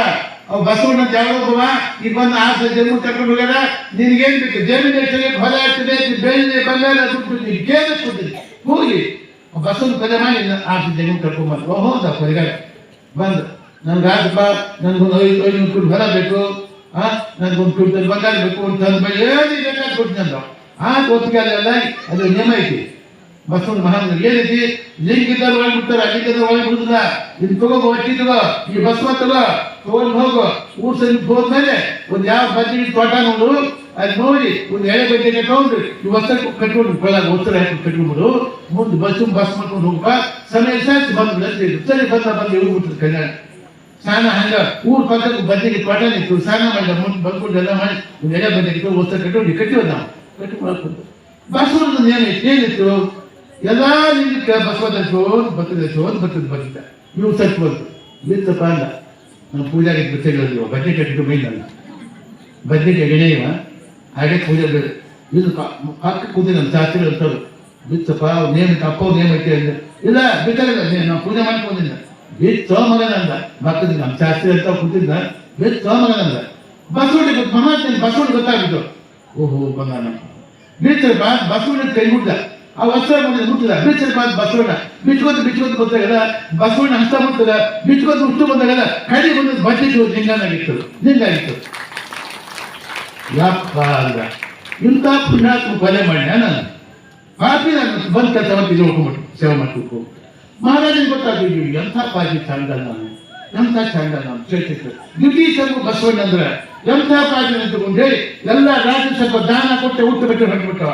ಅವ್ ಬಸವಣ್ಣ ಜಾಗವ ಈಗ ಬಂದು ಜನ್ಮ ಕರ್ಕೊಂಡು ಹೋಗ್ಯಾರ, ನಿನಗೇನ್ ಬೇಕು ಜಮೀನು ಎಷ್ಟೇ ಹೊಲ ಆಗ್ತದೆ ಬೆಳ್ಳಿ ಬಂಗಾರ ದುಡ್ಡು ಕೇಳಿಸ್ಕೊಡ್ತೀನಿ ಹೋಗಿ ಬಸವನ ಪದೇ ಮಾಡಿ ಜನ್ಮ ಕರ್ಕೊಂಡ್ ಬಂದು. ಹೋದ ಪರಿಹಾರ ಬಂದು ನನ್ಗೆ ಆತಪ್ಪ ನನ್ಗೊಂದು 500 ಕೋಟಿ ಹೊಲ ಬೇಕು, ನನ್ಗೊಂದು ಕೋಟಿ ಬಂಗಾರ ಬೇಕು ಅಂತ ಹೇಳಿ ಬೇಕಾದ್ರೆ ಕೊಡ್ತೀನಿ ಅಂದ. ಒಪ್ಪಿಗೆ ಅಲ್ಲ ಅದು ನಿಯಮ ಐತಿ. ಬಸವನ ಮಹಾನ್ ಏನೈತಿ ಲಿಂಗಿದ್ದವ್ರು ಒಳಗೆ ಬಿಡ್ತಾರೆ, ಅಲ್ಲಿದ್ದವ್ರು ಒಳಗೆ ಬಿಡುದಿಲ್ಲ. ಇದು ತಗೋ ಒಟ್ಟಿ ತಗೋ, ಈ ಬಸವ ತಗೊಂಡು ಹೋಗು. ಊರ್ ಸರಿ ಹೋದ್ಮೇಲೆ ಒಂದು ಯಾವ ಬಜ್ಜಿ ತೋಟ ನೋಡು, ಅಲ್ಲಿ ನೋಡಿ ಒಂದು ಎಳೆ ಬಜ್ಜಿಗೆ ತಗೊಂಡು ಈ ವಸ್ತ್ರ ಕಟ್ಕೊಂಡು ಬೆಳಗ ವಸ್ತ್ರ ಹಾಕಿ ಕಟ್ಕೊಂಡ್ಬಿಡು. ಮುಂದೆ ಬಸ್ ಮಾಡ್ಕೊಂಡು ಹೋಗಪ್ಪ. ಸಮಯ ಸಾಕು ಬಂದ್ಬಿಡ ಸರಿ ಬಂದು ಹೋಗ್ಬಿಡ್ತದೆ ಕಲ್ಯಾಣ. ಸ್ನಾನ ಹಂಗ ಊರ್ ಪಕ್ಕಕ್ಕೆ ಬಜ್ಜಿಗೆ ತೋಟ ನಿಂತು ಸ್ನಾನ ಮಾಡಿದ ಮುಂದೆ ಬಂದ್ಕೊಂಡು ಎಲ್ಲ ಮಾಡಿ ಒಂದು ಎಳೆ ಬಜ್ಜಿಗೆ ವಸ್ತ್ರ ಕಟ್ಕೊಂಡು ಕಟ್ಟಿವಲ್ಲ ನಾವು ಕಟ್ಟಿ ಮಾಡ್ಕೊಂಡು. ಬಸವನ ನಿಯಮ ಏನಿತ್ತು ಎಲ್ಲ ನಿಂಗೆ ಬಸವದ ಬರ್ತದೆ ಇವು ಸತ್ತು ಬಂತು ಬಿತ್ತಪ್ಪ ಅಲ್ಲ. ನಾವು ಪೂಜಾಗೆ ಬಚ್ಚೆಗಳಿವ ಬಜ್ಜೆ ಕಟ್ಟಿದ್ದು ಮೈನಲ್ಲ ಬಜ್ಜೆಗೆ ಎಣೆ ಇವ ಹಾಗೆ ಪೂಜೆ ಬೇರೆ ಇದು ಪಕ್ಕ ಕೂತಿ ನಮ್ಮ ಶಾಸ್ತ್ರಿಗಳು ಇರ್ತಾರೆ. ಬಿತ್ತಪ್ಪ ನೇಮ ಅಪ್ಪ ನೇಮ ಐತೆ ಅಂದ್ರೆ ಇಲ್ಲ ಬೇಕಾಗಿಲ್ಲ ನಾವು ಪೂಜೆ ಮಾಡ್ಕೊಂಡಿದ್ದ ಬಿತ್ತ ಮಗನ ಅಂದ. ಮಕ್ಕಳು ನಮ್ಮ ಶಾಸ್ತ್ರಿ ಅಂತ ಕೂತಿದ್ದ ಬಿತ್ತ ಮಗನಂದ. ಬಸವಣ್ಣ ಮಹಾತ್ಮ ಬಸವಣ್ಣ ಗೊತ್ತಾಗಿತ್ತು. ಓಹೋ ಬಂಗಾನ ಬಿತ್ತಪ್ಪ ಬಸವಣ್ಣ ಕೈ ಮುಟ್ಟ. ಆ ವಸ್ತ್ರ ಮುಟ್ಟಿದ ಬಿಚ್ಚ ಬಸವಣ್ಣ ಬಿಚ್ಕೋದು ಗೊತ್ತಾಗಲ್ಲ. ಬಸವಣ್ಣ ಹಸ್ತ ಮುಟ್ಟದ ಬಿಚ್ಕೋದು ಉಷ್ಟು ಬಂದಾಗಲ್ಲ. ಕಡಿ ಬಂದದ್ದು ಬಜ್ಜೆಗೆ ಲಿಂಗಾಗಿತ್ತು. ಯಪ್ಪ ಅಲ್ಲ ಇಂಥ ಪುಣ್ಯಾತ್ಮ ಕೊಲೆ ಮಾಡಿ ನಾನು ಪಾಪಿ ನಾನು ಬಂದ ಕೆಲಸ ಇದು ಹೋಗ್ಬಿಟ್ಟು ಸೇವೆ ಮಾಡ್ಬೇಕು. ಮಹಾರಾಜನ್ ಗೊತ್ತಾಗ್ತಿದ್ವಿ ಎಂಥ ಪಾಜಿ ಚಂದ ನಾನು ಎಂಥ ಚಂದ ನಾನು ಚೇತಿತ್ತು ಬ್ರಿಟಿಷರ್ಗೂ ಬಸವಣ್ಣ ಅಂದ್ರೆ ಎಂಥ ಪಾಜಿ ನಿಂತುಕೊಂಡು ಹೇಳಿ ಎಲ್ಲ ರಾಜ್ಯ ಸ್ವಲ್ಪ ದಾನ ಕೊಟ್ಟೆ ಊಟ ಬಿಟ್ಟು ಹೊರಟ್ಬಿಟ್ಟವ.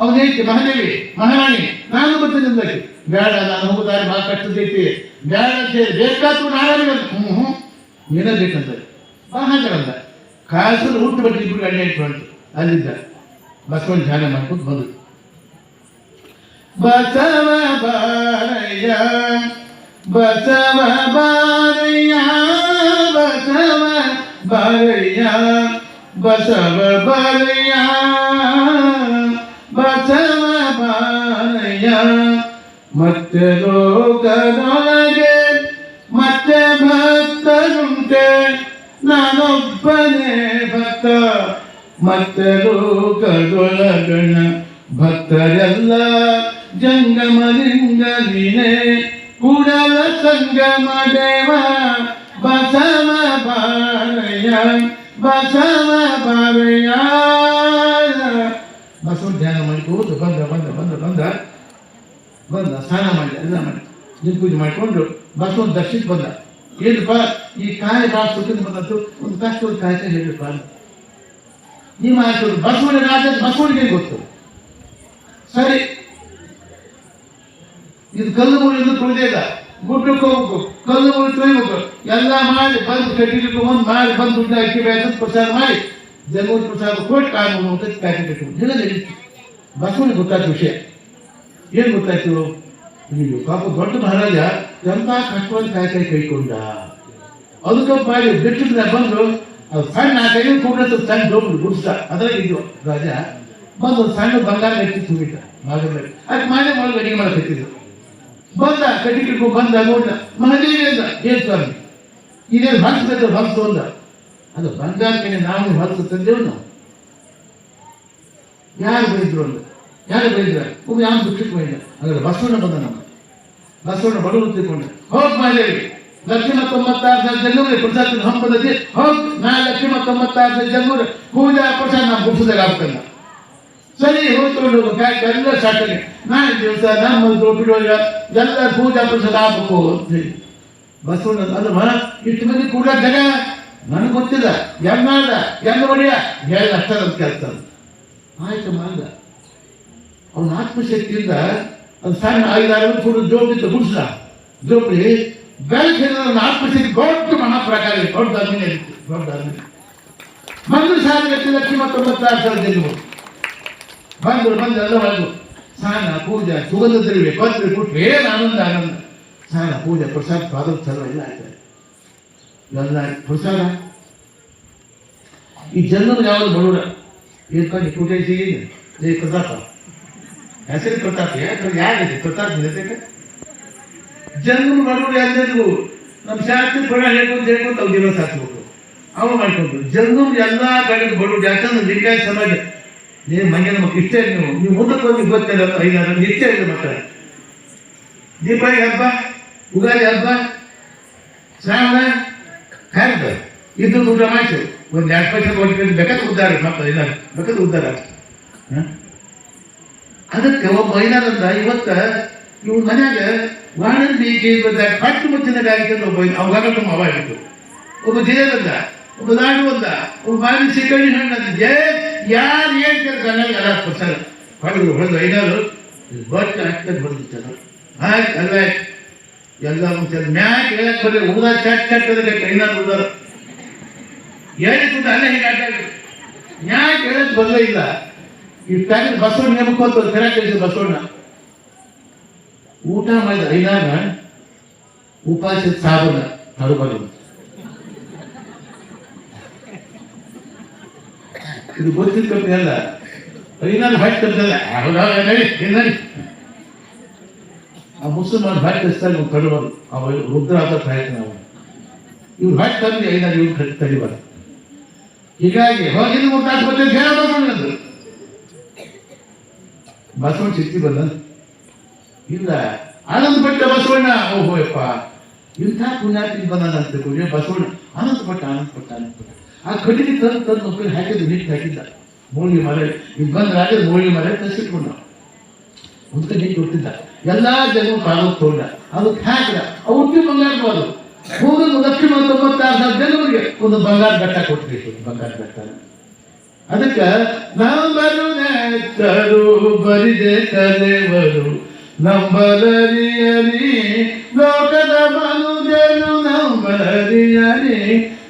ಅವನೇತಿ ಮಹಾದೇವಿ ಮಹಾರಾಣಿ ನಾನು ಬರ್ತೀನಿ ಅಂದಕ್ಕೆ ಬೇಡ ನಾನು ಹೋಗುದಾರೆ ಭಾಳ ಕಟ್ಟದೈತಿ ಬೇಡ ಅಂತ ಹೇಳಿ ಬೇಕಾದ್ರು ನಾರಾಯಣ ಏನೇ ಬೇಕಂತ ಬಾ ಹಾಗಂದ. ಕಾಸಲ್ಲಿ ಊಟ ಬಿಟ್ಟು ಇಬ್ಬರು ಅಡ್ಡಿ ಆಯ್ತು ಬಂತು. ಅಲ್ಲಿದ್ದ ಬಸವಣ್ಣ ಧ್ಯಾನ ಮಾಡ್ಕೊಂಡು ಬಂದು ಬಸವ ಬಾರಯ್ಯ ಬಸವ ಬಾರಯ್ಯ ಬಸವ ಬಾರಯ್ಯ ಬಸವ ಬಾರಯ್ಯ ಬಸವ ಬಾರಯ್ಯ. ಮತ್ತೆ ಲೋಕದೊಳಗೆ ಮತ್ತೆ ಭಕ್ತರುಂಟೆ ನಾನೊಬ್ಬನೇ ಭಕ್ತ. ಮತ್ತೆ ಲೋಕದೊಳಗಣ ಭಕ್ತರೆಲ್ಲ ಜಂಗಮಲಿಂಗ ನೀನೆ ಕೂಡಲ ಸಂಗಮ ದೇವ ಬಸವ ಬಾರಯ್ಯ ಬಸವ ಬಾರಯ್ಯ. ಬಸವ ಧ್ಯಾನ ಮಾಡಿಕೊಂಡು ಬಂದ ಸ್ನಾನ ಮಾಡಿ ಎಲ್ಲ ಮಾಡಿ ನಿನ್ ಪೂಜೆ ಮಾಡಿಕೊಂಡು ಬಸವನ ದರ್ಶನಕ್ಕೆ ಬಂದ. ಏನಪ್ಪ ಈ ಕಾಯಿ ಭಾಳ ಸುತ್ತಿನ ಬಂದದ್ದು ಒಂದು ಕಷ್ಟ ಕಾಯ್ತಾ ಹೇಳಿರಪ್ಪ ನೀವು ಆಯ್ತು. ಬಸವನ ರಾಜ ಬಸವನಿಗೆ ಗೊತ್ತು. ಸರಿ ಇದು ಕಲ್ಲು ಮುಳಿದು ತುಳಿದೇ ಇಲ್ಲ. ಗುಡ್ಡಕ್ಕೆ ಹೋಗ್ಬೇಕು, ಕಲ್ಲು ಮುಳಿ ತೊಳಿಬೇಕು, ಎಲ್ಲ ಮಾಡಿ ಬಂದು ಕಟ್ಟಿಟ್ಟು ಒಂದು ಮಾಡಿ ಬಂದು ದುಡ್ಡು ಅಕ್ಕಿ ಬೇಕಂತ ಪ್ರಚಾರ ಮಾಡಿ ಜಗತ್ ಪ್ರಸಾದ ಕೊಟ್ಟು ಕಾಯಿ ಅಂತ ಕಾಯಿ ಕಟ್ಟು ಎಲ್ಲ ನಡೀತು. ಬಸವನಿಗೆ ಗೊತ್ತಾದ ವಿಷಯ ಏನು ಗೊತ್ತಾಯ್ತು? ನೀವು ಪಾಪ ದೊಡ್ಡ ಮಹಾರಾಜ ಎಂಥ ಕಷ್ಟವನ್ನು ಕಾಯಿ ಕೈಕೊಂಡ. ಅದಕ್ಕೆ ಮಾಡಿ ಬಿಟ್ಟಿದ್ರೆ ಬಂದು ಅದು ಸಣ್ಣ ಕೈ ಕೂಡ ಸಣ್ಣ ಡೋಬ್ ಗುಡ್ಸ ಅದ್ರಾಗ ಇದ್ವು ರಾಜ ಬಂದು ಸಣ್ಣ ಬಂಗಾರ ಗಟ್ಟಿ ತುಂಬಿಟ್ಟ ಭಾಗದಲ್ಲಿ ಅದಕ್ಕೆ ಮಾಡಿ ಒಳಗೆ ಅಡಿಗೆ ಮಾಡಕತ್ತಿದ್ರು. ಬಂದ ಕಟ್ಟಿಗೆ ಬಂದ ನೋಡ ಮಹಾದೇವಿ ಅಂದ ಏನ್ ಸ್ವಾಮಿ ಇದೇನು ಹೊಲಿಸ್ಬೇಕು ಹೊಲಿಸು ಅಂದ. ಅದು ಬಂಗಾರ ಕಡೆ ನಾವು ಹೊಲಿಸು ತಂದೇವು ನಾವು ಯಾರು ಬಂದಿದ್ರು ಅಂದ. ಯಾರು ಬೈದ್ರ ಒಬ್ಬ ಯಾವ ದುಃಖಕ್ಕೆ ಬೈದ ಹಾಗಾದ್ರೆ ಬಸವಣ್ಣ ಬಂದ ನಮ್ಮ ಬಸವಣ್ಣ ಬಡವರು ತಿಳ್ಕೊಂಡೆ ಹೋಗ್ ಮಾದೇವಿ 1,96,000 ಜನರಿಗೆ ಪ್ರಸಾದ ಹಂಪದಲ್ಲಿ ಹೋಗ್ 1,96,000 ಜನರು ಪೂಜಾ ಪ್ರಸಾದ ನಾವು ಗುಡಿಸೋದಾಗ ಆಗ್ತಲ್ಲ ಸರಿ ಹೋಗ್ಕೊಂಡು ಎಲ್ಲ ಸಾಕಲಿ ನಾಳೆ ದಿವಸ ನಮ್ಮ ಬಿಡುವಾಗ ಎಲ್ಲ ಪೂಜಾ ಪ್ರಸಾದ ಆಗ್ಬೇಕು ಅಂತ ಹೇಳಿ ಬಸವಣ್ಣ ಅಲ್ವಾ ಇಷ್ಟು ಮಂದಿ ಕೂಡ ಜಗ ನನಗೆ ಗೊತ್ತಿಲ್ಲ ಹೆಂಗಾದ ಹೆಂಗ ಹೊಡೆಯ ಹೇಳಿ ಅಷ್ಟದಂತ ಕೆಲಸ ಆಯ್ತು ಮಾಡ ಅವನ ಆತ್ಮಶಕ್ತಿಯಿಂದ ಅದು ಸಣ್ಣ 5-6 ಕೂಡ ಜೋಬಿತ್ತು ಗುಡಿಸ್ಲ ಜೋಬಿ ಬೆಳಕಿನ ಆತ್ಮಶಕ್ತಿ ದೊಡ್ಡ ಮಹಾಪ್ರಕಾರ ದೊಡ್ಡ ಅರ್ಮಿನೇ ಇತ್ತು ದೊಡ್ಡ ಅರ್ಮಿನೇ ಬಂದು 1,96,000 ಜನರು ಬಂದು ಎಲ್ಲ ಬಂದು ಸ್ನಾನ ಪೂಜೆ ಸುಗಂಧ ದ್ರವ್ಯ ಪತ್ರೆ ಕೊಟ್ಟು ಏನು ಆನಂದ ಸ್ನಾನ ಪೂಜೆ ಪ್ರಸಾದ ಪಾದಕ ಚಲೋ ಎಲ್ಲ ಆಗ್ತದೆ ಎಲ್ಲ ಪ್ರಸಾದ ಈ ಜನರು ಯಾವುದು ಬಡವರ ಏನ್ಕೊಂಡು ಕುಟೇಶಿ ಜೈ ಪ್ರತಾಪ ಹೆಸರು ಪ್ರತಾಪ ಯಾರಿದೆ ಪ್ರತಾಪ ಜನರು ಬಡವರು ಎಲ್ಲರಿಗೂ ನಮ್ಮ ಶಾಸ್ತ್ರಿ ಪಡ ಹೇಳ್ಕೊಂತ ಅವ್ರು ದಿವಸ ಹಾಕ್ಬೇಕು ಅವ ಮಾಡ್ಕೊಂಡು ಜನರು ಎಲ್ಲ ಕಡೆ ಬಡವರು ಯಾಕಂದ್ರೆ ಲಿಂಗಾಯತ ಸಮಾಜ ನೀವು ಮಂಗ್ಯನ ಮಕ್ಕಳು ಇಷ್ಟೇ ನೀವು ಮುಂದಕ್ಕೆ ಹೋಗಿ ಗೊತ್ತಿಲ್ಲ 5-6 ಇಷ್ಟೇ ಇದೆ ಮಕ್ಕಳ ದೀಪಾವಳಿ ಹಬ್ಬ ಉಗಾದಿ ಹಬ್ಬ ಶ್ರಾವಣ ಹಬ್ಬ ಇದು ಊಟ ಮಾಡಿಸು ಒಂದು 2 ಪೈಸೆ ಕೊಟ್ಟು ಬೇಕಾದ್ರೆ ಉದ್ದಾರ ಮಕ್ಕಳು ಇಲ್ಲ ಬೇಕಾದ್ರೆ ಉದ್ದಾರ ಅದಕ್ಕೆ ಒಬ್ಬ ಐನಾರಂದ ಇವತ್ತ ಇವ್ ಮನ್ಯಾಗ ವಾಣಂದಿ ಪಟ್ಟು ಮುಚ್ಚಿನ ಗಾಯಕ ಒಬ್ಬ ಅವಾಗ ಅವ ಆಗಿತ್ತು ಒಬ್ಬ ಜಯದಂದ ಒಬ್ಬ ನಾಡು ಒಂದ ಒಬ್ಬ ಬಾರಿ ಸಿಕ್ಕಡಿ ಹಣ್ಣು ಯಾರು ಏನ್ ಕೇಳ್ತಾನೆ ಎಲ್ಲ ಪ್ರಸಾರ ಹೊಡೆದು ಹೊಡೆದು ಐನಾರು ಬಟ್ ಹಾಕ್ತಾರೆ ಹೊಡೆದಿರ್ತಾರೆ ಆಯ್ತು ಅಲ್ಲ ಎಲ್ಲ ಮ್ಯಾಕ್ ಹೇಳಕ್ ಬರ್ರಿ ಊದ ಚಟ್ ಐನಾರು ಉದಾರ ಹೇಳಿಕೊಂಡು ಅಲ್ಲೇ ಹೀಗೆ ಆಟ ಮ್ಯಾಕ್ ಹೇಳಕ್ ಬರಲೇ ಇಲ್ಲ ಇಷ್ಟಾಗಿ ಬಸವಣ್ಣ ನೇಮಕೋತ ಕರೆ ಕಳಿಸಿ ಬಸವಣ್ಣ ಊಟ ಮಾಡಿದ ಐನಾರ ಉಪಾಸ ಸಾಬನ ತಡಬಾರದು ಇದು ಗೊತ್ತಿರ್ತದೆ ಅಲ್ಲ ಐನಾರು ಭಾಷೆ ತರ್ತಲ್ಲ ಆ ಮುಸಲ್ಮಾನ್ ಭಾಷೆ ತರಿಸ್ತಾರೆ ತಡಬಾರ್ದು ಅವ ರುದ್ರ ಆದ ಪ್ರಯತ್ನ ಅವ ಇವ್ರು ಭಾಷೆ ತಂದು ಐನಾರು ಇವ್ರು ತಡಿಬಾರ್ದು ಹೀಗಾಗಿ ಹೋಗಿದ್ದು ಮುಟ್ಟಾಸ್ಪತ್ರೆ ಹೇಳಬಾರ್ದು ಬಸವಣ್ಣ ಶಕ್ತಿ ಬಂದ ಇಲ್ಲ ಆನಂದ ಪಟ್ಟ ಬಸವಣ್ಣ ಓಹೋಯಪ್ಪ ಇಂಥ ಪುಣ್ಯಾತಿ ಬಂದ ಅಂತ ಬಸವಣ್ಣ ಆನಂದ ಪಟ್ಟ ಆ ಕಟ್ಟಿಗೆ ತಂದು ಮಕ್ಕಳು ಹಾಕಿದ್ದು ನೀಟ್ ಹಾಕಿದ್ದ ಮೂಳಿಗೆ ಮರ ಇದು ಬಂದ್ರೆ ಮೂಳಿಗೆ ಮರ ತರಿಸಿಟ್ಕೊಂಡ ಮುಂದೆ ನೀಟ್ ಕೊಟ್ಟಿದ್ದ ಎಲ್ಲಾ ಜನ ಪಾಲಕ್ ತಗೊಂಡ ಅದಕ್ಕೆ ಹಾಕಿದ ಅವ್ರಿಗೆ ಬಂಗಾರ ಹೋಗೋದು 1,96,000 ಜನರಿಗೆ ಒಂದು ಬಂಗಾರ ಬೆಟ್ಟ ಕೊಟ್ಟಿತ್ತು ಬಂಗಾರ ಬೆಟ್ಟ ಅದಕ್ಕೆ ನಂಬರು ನೆತ್ತರು ಬರಿದೆ ಕಲೆವರು ನಂಬಲರಿಯರಿ ಲೋಕದ ಮನುಜರು ನಂಬಲರಿಯರಿ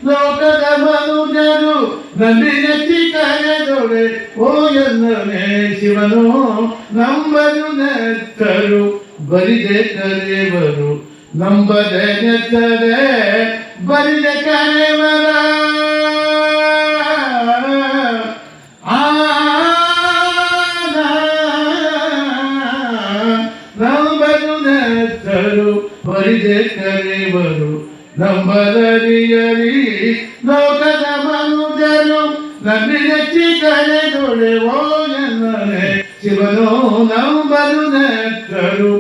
ಲೋಕದ ಮನುಜರು ನಂಬಿನೆತ್ತಿ ಕರೆದೊಡೆ ಓ ಎನ್ನನೆ ಶಿವನು ನಂಬರು ನೆತ್ತರು ಬರಿದೆ ಕರೆವರು ನಂಬದೆ ನೆತ್ತರೆ ಬರಿದೆ ಕರೆವರ ಬರಿದೆ ಕರೆವರು ನಂಬಲರಿಯರಿ ಲೋಕದ ಮನುಜರು ನಂಬಿನೆತ್ತಿ ಕರೆದೊಡೆ ಓ ಎನ್ನನೆ ಶಿವನು ನಂಬರು ನೆತ್ತರು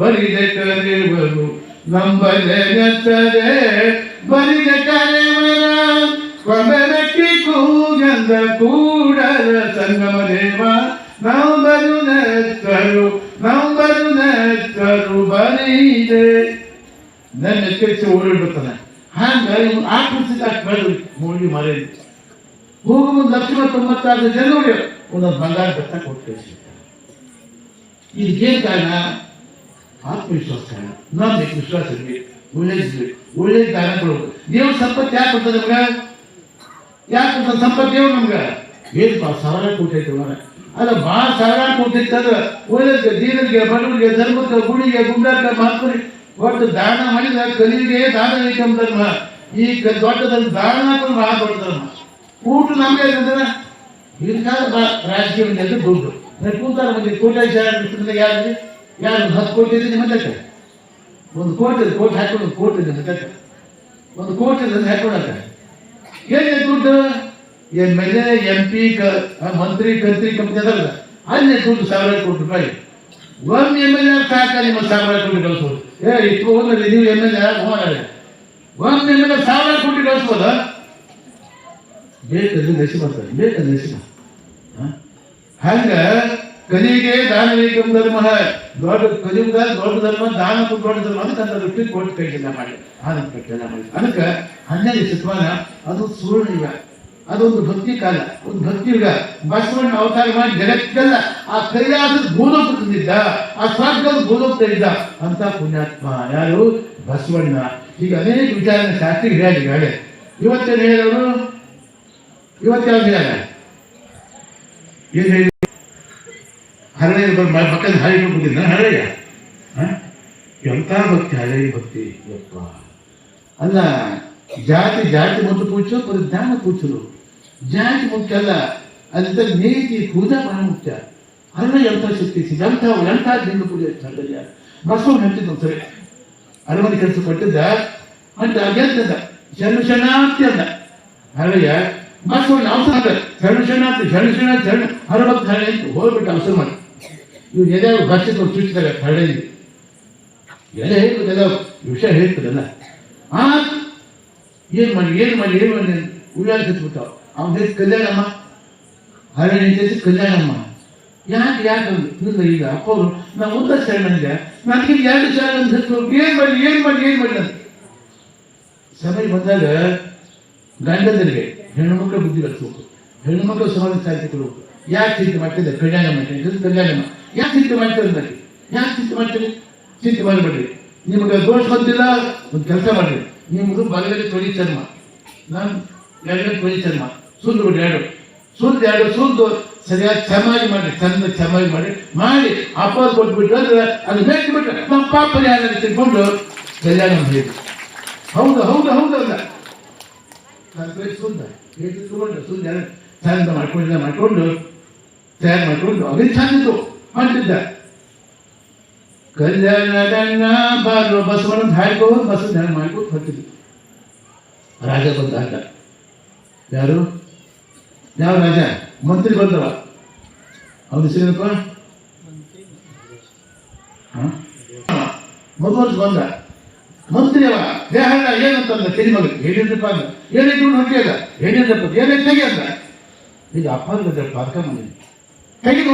ಬರಿದೆ ಕರೆವರು ನಂಬಲೆ ನೆತ್ತರೆ ಬರಿದೆ ಕರೆವರ ಕೊಂಬೆರಟ್ಟಿ ಕೂಗಂದ ಕೂಡಲ ಸಂಗಮ ದೇವ ನಂಬರು ನೆತ್ತರು ಬರೀದೆ ನನ್ನ ಎಚ್ಚರಿಸಿ ಓಡಿಬಿಡ್ತಾನೆ ಹಂಗ ಇವ್ನು ಆಕರ್ಷಿತ ಬೆಳೆದು ಮೂಡಿ ಮರೆಯಲ್ಲಿ ಹೋಗು 1,96,000 ಜನರಿಗೆ ಒಂದೊಂದು ಬಂಗಾರ ಬೆಟ್ಟ ಕೊಟ್ಟು ಕಳಿಸಿರ್ತಾರೆ ಇದಕ್ಕೇನು ಕಾರಣ ಆತ್ಮವಿಶ್ವಾಸ ಕಾರಣ ನಮ್ಗೆ ವಿಶ್ವಾಸ ಇರ್ಬೇಕು ಒಳ್ಳೆ ದಾನ ಕೊಡಬೇಕು ದೇವ್ರ ಸಂಪತ್ತು ಯಾಕೆ ಕೊಡ್ತದೆ ನಮ್ಗೆ ಯಾಕೆ ಕೊಡ್ತದೆ ಸಂಪತ್ತು ದೇವ್ರು ನಮ್ಗೆ ಏನಪ್ಪ 1,000 ಕೋಟಿ ಐತೆ ಮರ ಅಲ್ಲ ಭಾಳ 1,000 ಕೋಟಿ ಇತ್ತಂದ್ರೆ ಒಳ್ಳೆಯ ದೀನರಿಗೆ ಬಡವರಿಗೆ ಧರ್ಮಕ್ಕೆ ಗುಡಿಗೆ ಗುಂಡಾಟ ಮಹಾತ್ಮರಿಗೆ ಒಟ್ಟು ದಾನ ಮಾಡಿದ ಕಲಿಗೆ ದಾನ ಏಕಂ ಧರ್ಮ ಈ ದೊಡ್ಡದಲ್ಲಿ ದಾನ ಹಾಕೊಂಡು ಭಾಳ ದೊಡ್ಡ ಧರ್ಮ ಊಟ ನಮಗೆ ಅಂದ್ರೆ ಇದಕ್ಕಾಗ ರಾಜಕೀಯ ದುಡ್ಡು ಕೂತಾರ ಮಂದಿ ಕೋಟಿ ಯಾರು 10 ಕೋಟಿ ಇದೆ ನಿಮ್ಮ ತಕ್ಕ ಒಂದು ಕೋಟಿ ಹಾಕೊಂಡು 1 ಕೋಟಿ ಇದೆ ತಕ್ಕ 1 ಕೋಟಿ ಹಾಕೊಂಡಾಗ ಏನಿದೆ ದುಡ್ಡು M L A MP Mantri ಕಂತ್ರಿ company ಅದಲ್ಲ ಅಲ್ಲೇ ದುಡ್ಡು 1,000 ಕೋಟಿ ರೂಪಾಯಿ. ಒಂದು MLA ಸಾಕ ನಿಮ್ಮ 1,000 ಕೋಟಿ ಗಳಿಸ್ಬೋದು. ಇಷ್ಟು ಹೋದ್ರೆ ನೀವು MLA ಹೋಗಲ್ಲ. ಒಂದು MLA 1,000 ಕೋಟಿ ಗಳಿಸ್ಬೋದ? ಬೇಕಾದ್ರೆ ನಶಿ ಮಾಡ್ತಾರೆ, ಬೇಕಾದ್ರೆ ನಶಿ. ಹಂಗ ಕಲಿಗೆ ದಾನವೇಕಂ ಧರ್ಮ, ದೊಡ್ಡ ಕಲಿಯುಗ ದೊಡ್ಡ ಧರ್ಮ, ದಾನಕ್ಕೂ ದೊಡ್ಡ ಧರ್ಮ. ಅದಕ್ಕೆ ರೂಪಾಯಿ ಕೊಟ್ಟು ಕೈಗೆಲ್ಲ ಮಾಡಿ ಕೈಗೆಲ್ಲ ಮಾಡಿ. ಅದಕ್ಕೆ 12ನೇ ಶತಮಾನ ಅದು ಸುವರ್ಣ ಯುಗ, ಅದೊಂದು ಭಕ್ತಿ ಕಾಲ, ಒಂದು ಭಕ್ತಿ ಯುಗ. ಬಸವಣ್ಣ ಅವತಾರ ಮಾಡಿ ಜಗತ್ತೆಲ್ಲ ಆ ಕೈಲಾಸದ ಗೋಲೋಕ ತಂದಿದ್ದ, ಆ ಸ್ವರ್ಗದ ಗೋಲೋಕ ಇದ್ದ ಅಂತ ಪುಣ್ಯಾತ್ಮ ಯಾರು? ಬಸವಣ್ಣ. ಈಗ ಅನೇಕ ವಿಚಾರನ ಶಾಸ್ತ್ರಿಗೆ ಹೇಳಿ ಹೇಳಿ ಇವತ್ತೇನು ಹೇಳಿದವರು, ಇವತ್ತು ಯಾವ್ದು ಹೇಳ ಏನು ಹೇಳಿ ಹರಳೆಯ ಮಕ್ಕಳ ಹಾಳಿ ಹೋಗುದಿಲ್ಲ ಹಳೆಯ ಎಂಥ ಭಕ್ತಿ, ಹಳೆಯ ಭಕ್ತಿ ಯಪ್ಪ. ಅಲ್ಲ, ಜಾತಿ ಜಾತಿ ಮತ್ತು ಪೂಜೆ ಜ್ಞಾನ ಪೂಜಲು ಜಾತಿ ಮುಖ್ಯ ಅಲ್ಲ, ಅದ್ರ ನೀತಿ ಪೂಜಾ ಬಹಳ ಮುಖ್ಯ. ಹರಳ ಎಂಥ ಶಕ್ತಿ, ಎಂಥ ಜಿಂದು ಪೂಜೆ ಚಂದಯ್ಯ. ಬಸವಣ್ಣ ಹೇಳ್ತಿದ್ದ ಸರಿ ಅರಮನೆ ಕೆಲಸ ಕೊಟ್ಟಿದ್ದ ಅಂತ ಗೆದ್ದದ ಶರಣಾರ್ಥಿ ಅಂದ ಹರಳೆಯ. ಬಸವಣ್ಣ ಅವಸರ ಶರಣಾರ್ಥಿ ಶರಣ ಹರಭಕ್ತ ಹರಳೆ ಅಂತ ಹೋಗ್ಬಿಟ್ಟು ಅವಸರ ಮಾಡಿ ಇವ್ರು ಎದೆ ಭಾಷೆ ಸೃಷ್ಟಿದಾಗ ಹರಳೆಯಲ್ಲಿ ಎಲೆ ಹೇಳ್ತದಲ್ಲ, ವಿಷಯ ಹೇಳ್ತದಲ್ಲ. ಆ ಏನು ಮಾಡಿ ಉಳ್ಳಾಡ ಕತ್ಬಿಟ್ಟಾವ. ಅವನ ಹೆಸರು ಕಲ್ಯಾಣಮ್ಮ, ಹರಳೆ ಹೆಸರು ಕಲ್ಯಾಣಮ್ಮ. ಯಾಕೆ ಇಲ್ಲ ಈಗ ಅಪ್ಪ ಅವರು ನಾವು ಉದ್ದ ಶರಣಂದೆ, ನನಗೆ 2 ಶರಣ ಅಂತ ಹೆಸರು. ಏನು ಮಾಡಿ ಅಂತ ಸಮಯ ಬಂದಾಗ ಗಂಡಂದರಿಗೆ ಹೆಣ್ಣು ಮಕ್ಕಳು ಬುದ್ಧಿ ಕಲಿಸ್ಬೇಕು, ಹೆಣ್ಣು ಮಕ್ಕಳು ಸಮಾಜ ಸಾಹಿತ್ಯ ಕೊಡಬೇಕು. ಯಾಕೆ ಚಿಂತೆ ಮಾಡ್ತಿದ್ದೆ? ಕಲ್ಯಾಣಮ್ಮ ಕಲ್ಯಾಣಮ್ಮ ಯಾಕೆ ಚಿಂತೆ ಮಾಡ್ತಾರೆ ನನಗೆ? ಯಾಕೆ ಚಿಂತೆ ಮಾಡ್ತೀರಿ? ಚಿಂತೆ ಮಾಡಬೇಡ್ರಿ. ನಿಮಗೆ ದೋಷ ಬಂದಿಲ್ಲ, ಒಂದು ಕೆಲಸ ಮಾಡ್ರಿ. ನಿಮ್ದು ಬಲಗಡೆ ತೊಳಿ ಚರ್ಮ, ನಾನು ಎಡಗಡೆ ತೊಳಿ ಚರ್ಮ, ಸುಲ್ದು ಬಿಡ್ರಿ. ಸುಲ್ದು ಸರಿಯಾಗಿ ಚಮಾರಿ ಮಾಡಿ, ಚಂದ ಚಮಾರಿ ಮಾಡಿ ಅಪ್ಪ ಕೊಟ್ಬಿಟ್ಟು ಅಂದ್ರೆ ಅದು ಬೇಕು ಬಿಟ್ರೆ ನಮ್ಮ ಪಾಪ ಪರಿಹಾರ ತಿಳ್ಕೊಂಡು ಕಲ್ಯಾಣ ಹೇಳಿ. ಹೌದು ಅಲ್ಲ ನನ್ನ ಕೈ ಸುಲ್ದ ತಗೊಂಡು ಚಂದ ಮಾಡ್ಕೊಂಡು ತಯಾರು ಮಾಡ್ಕೊಂಡು ಅವರೇ ಚಂದಿತ್ತು ಮಾಡ್ತಿದ್ದ. ಕಲ್ಯಾಣ ಬಾರು ಬಸವಣ್ಣ ಹಾಡ್ಕೊಂಡು ಬಸ್ ಧ್ಯಾನ ಮಾಡ್ಕೊಂಡು ಬರ್ತಿದ್ವಿ. ರಾಜ ಬಂದ, ಯಾರು ಯಾವ ರಾಜ? ಮಂತ್ರಿ ಬಂದವ. ಅವನು ಹೆಸರೇನಪ್ಪ? ಮಧುವರ್ಷ ಬಂದ ಮಂತ್ರಿ. ಅವ ದೇಹಣ್ಣ ಏನಂತಂದ ಸಿನಿಮಾಗ ಹೇಳಿದ್ರಪ್ಪ ಅಂದ, ಏನಿದ್ರು ಹೊಂಟಿಯಲ್ಲ ಹೇಳಿದ್ರಪ್ಪ ಏನೇನು ತೆಗಿ ಅಂದ. ಈಗ ಅಪ್ಪ ಪಾರ್ಕ ಮಾಡಿ ತೆಗೆದು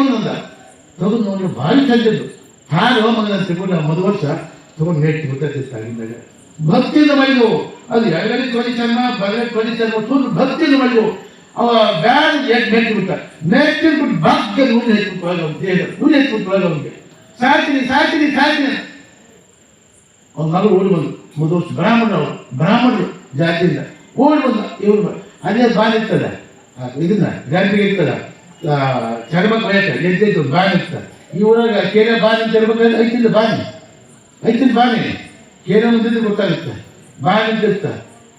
ತಗೊಂಡು ಭಾರಿ ಚಂದಿದ್ದು ಹಾಗೆ ಮಗನ ತಗೊಂಡು ಮಧುವರ್ಷ ತಗೊಂಡು ನೇಟ್ ಗೊತ್ತಾಗಿದ್ದಾಗ ಭಕ್ತಿಯಿಂದ ಮಾಡಿದವು. ಅದು ಎಡಗಡೆ ತೊಳಿ ಚರ್ಮ ಬಲಗಡೆ ತೊಳಿ ಚರ್ಮ ತುಂಬ ಭಕ್ತಿಯಿಂದ ಮಾಡಿದವು. ಅವ ಬ್ಯಾಡ ನೆಟ್ಟಿಬಿಟ್ಟ, ನೆಟ್ಟಿಬಿಟ್ಟು ಬಗ್ಗೆ ಊರಿ ಹೆಚ್ಚಿಬಿಟ್ಟು ಅವನಿಗೆ ಸಾಯ್ತೀನಿ. ಅವ್ನ ಮಗ ಓಡಿ ಬಂದು ಮಧುವರ್ಷ ಬ್ರಾಹ್ಮಣರು ಜಾತಿಯಿಂದ ಓಡಿ ಬಂದ. ಇವ್ರು ಅದೇ ಬಾನ್ ಇರ್ತದ, ಇದನ್ನ ಗಂಟೆಗೆ ಇರ್ತದ, ಚರ್ಮ ಕೊಯ್ಯಕ ಎದ್ದು ಬಾನ್ ಇರ್ತದೆ. ಈ ಊರಾಗ ಕೇರ ಬಾನಿ ತರಬೇಕಾದ್ರೆ ಐತಿಲ್ಲ ಬಾನಿ ಕೇರ ಮುಂದೆ ಗೊತ್ತಾಗುತ್ತೆ. ಬಾನಿ ಅಂತ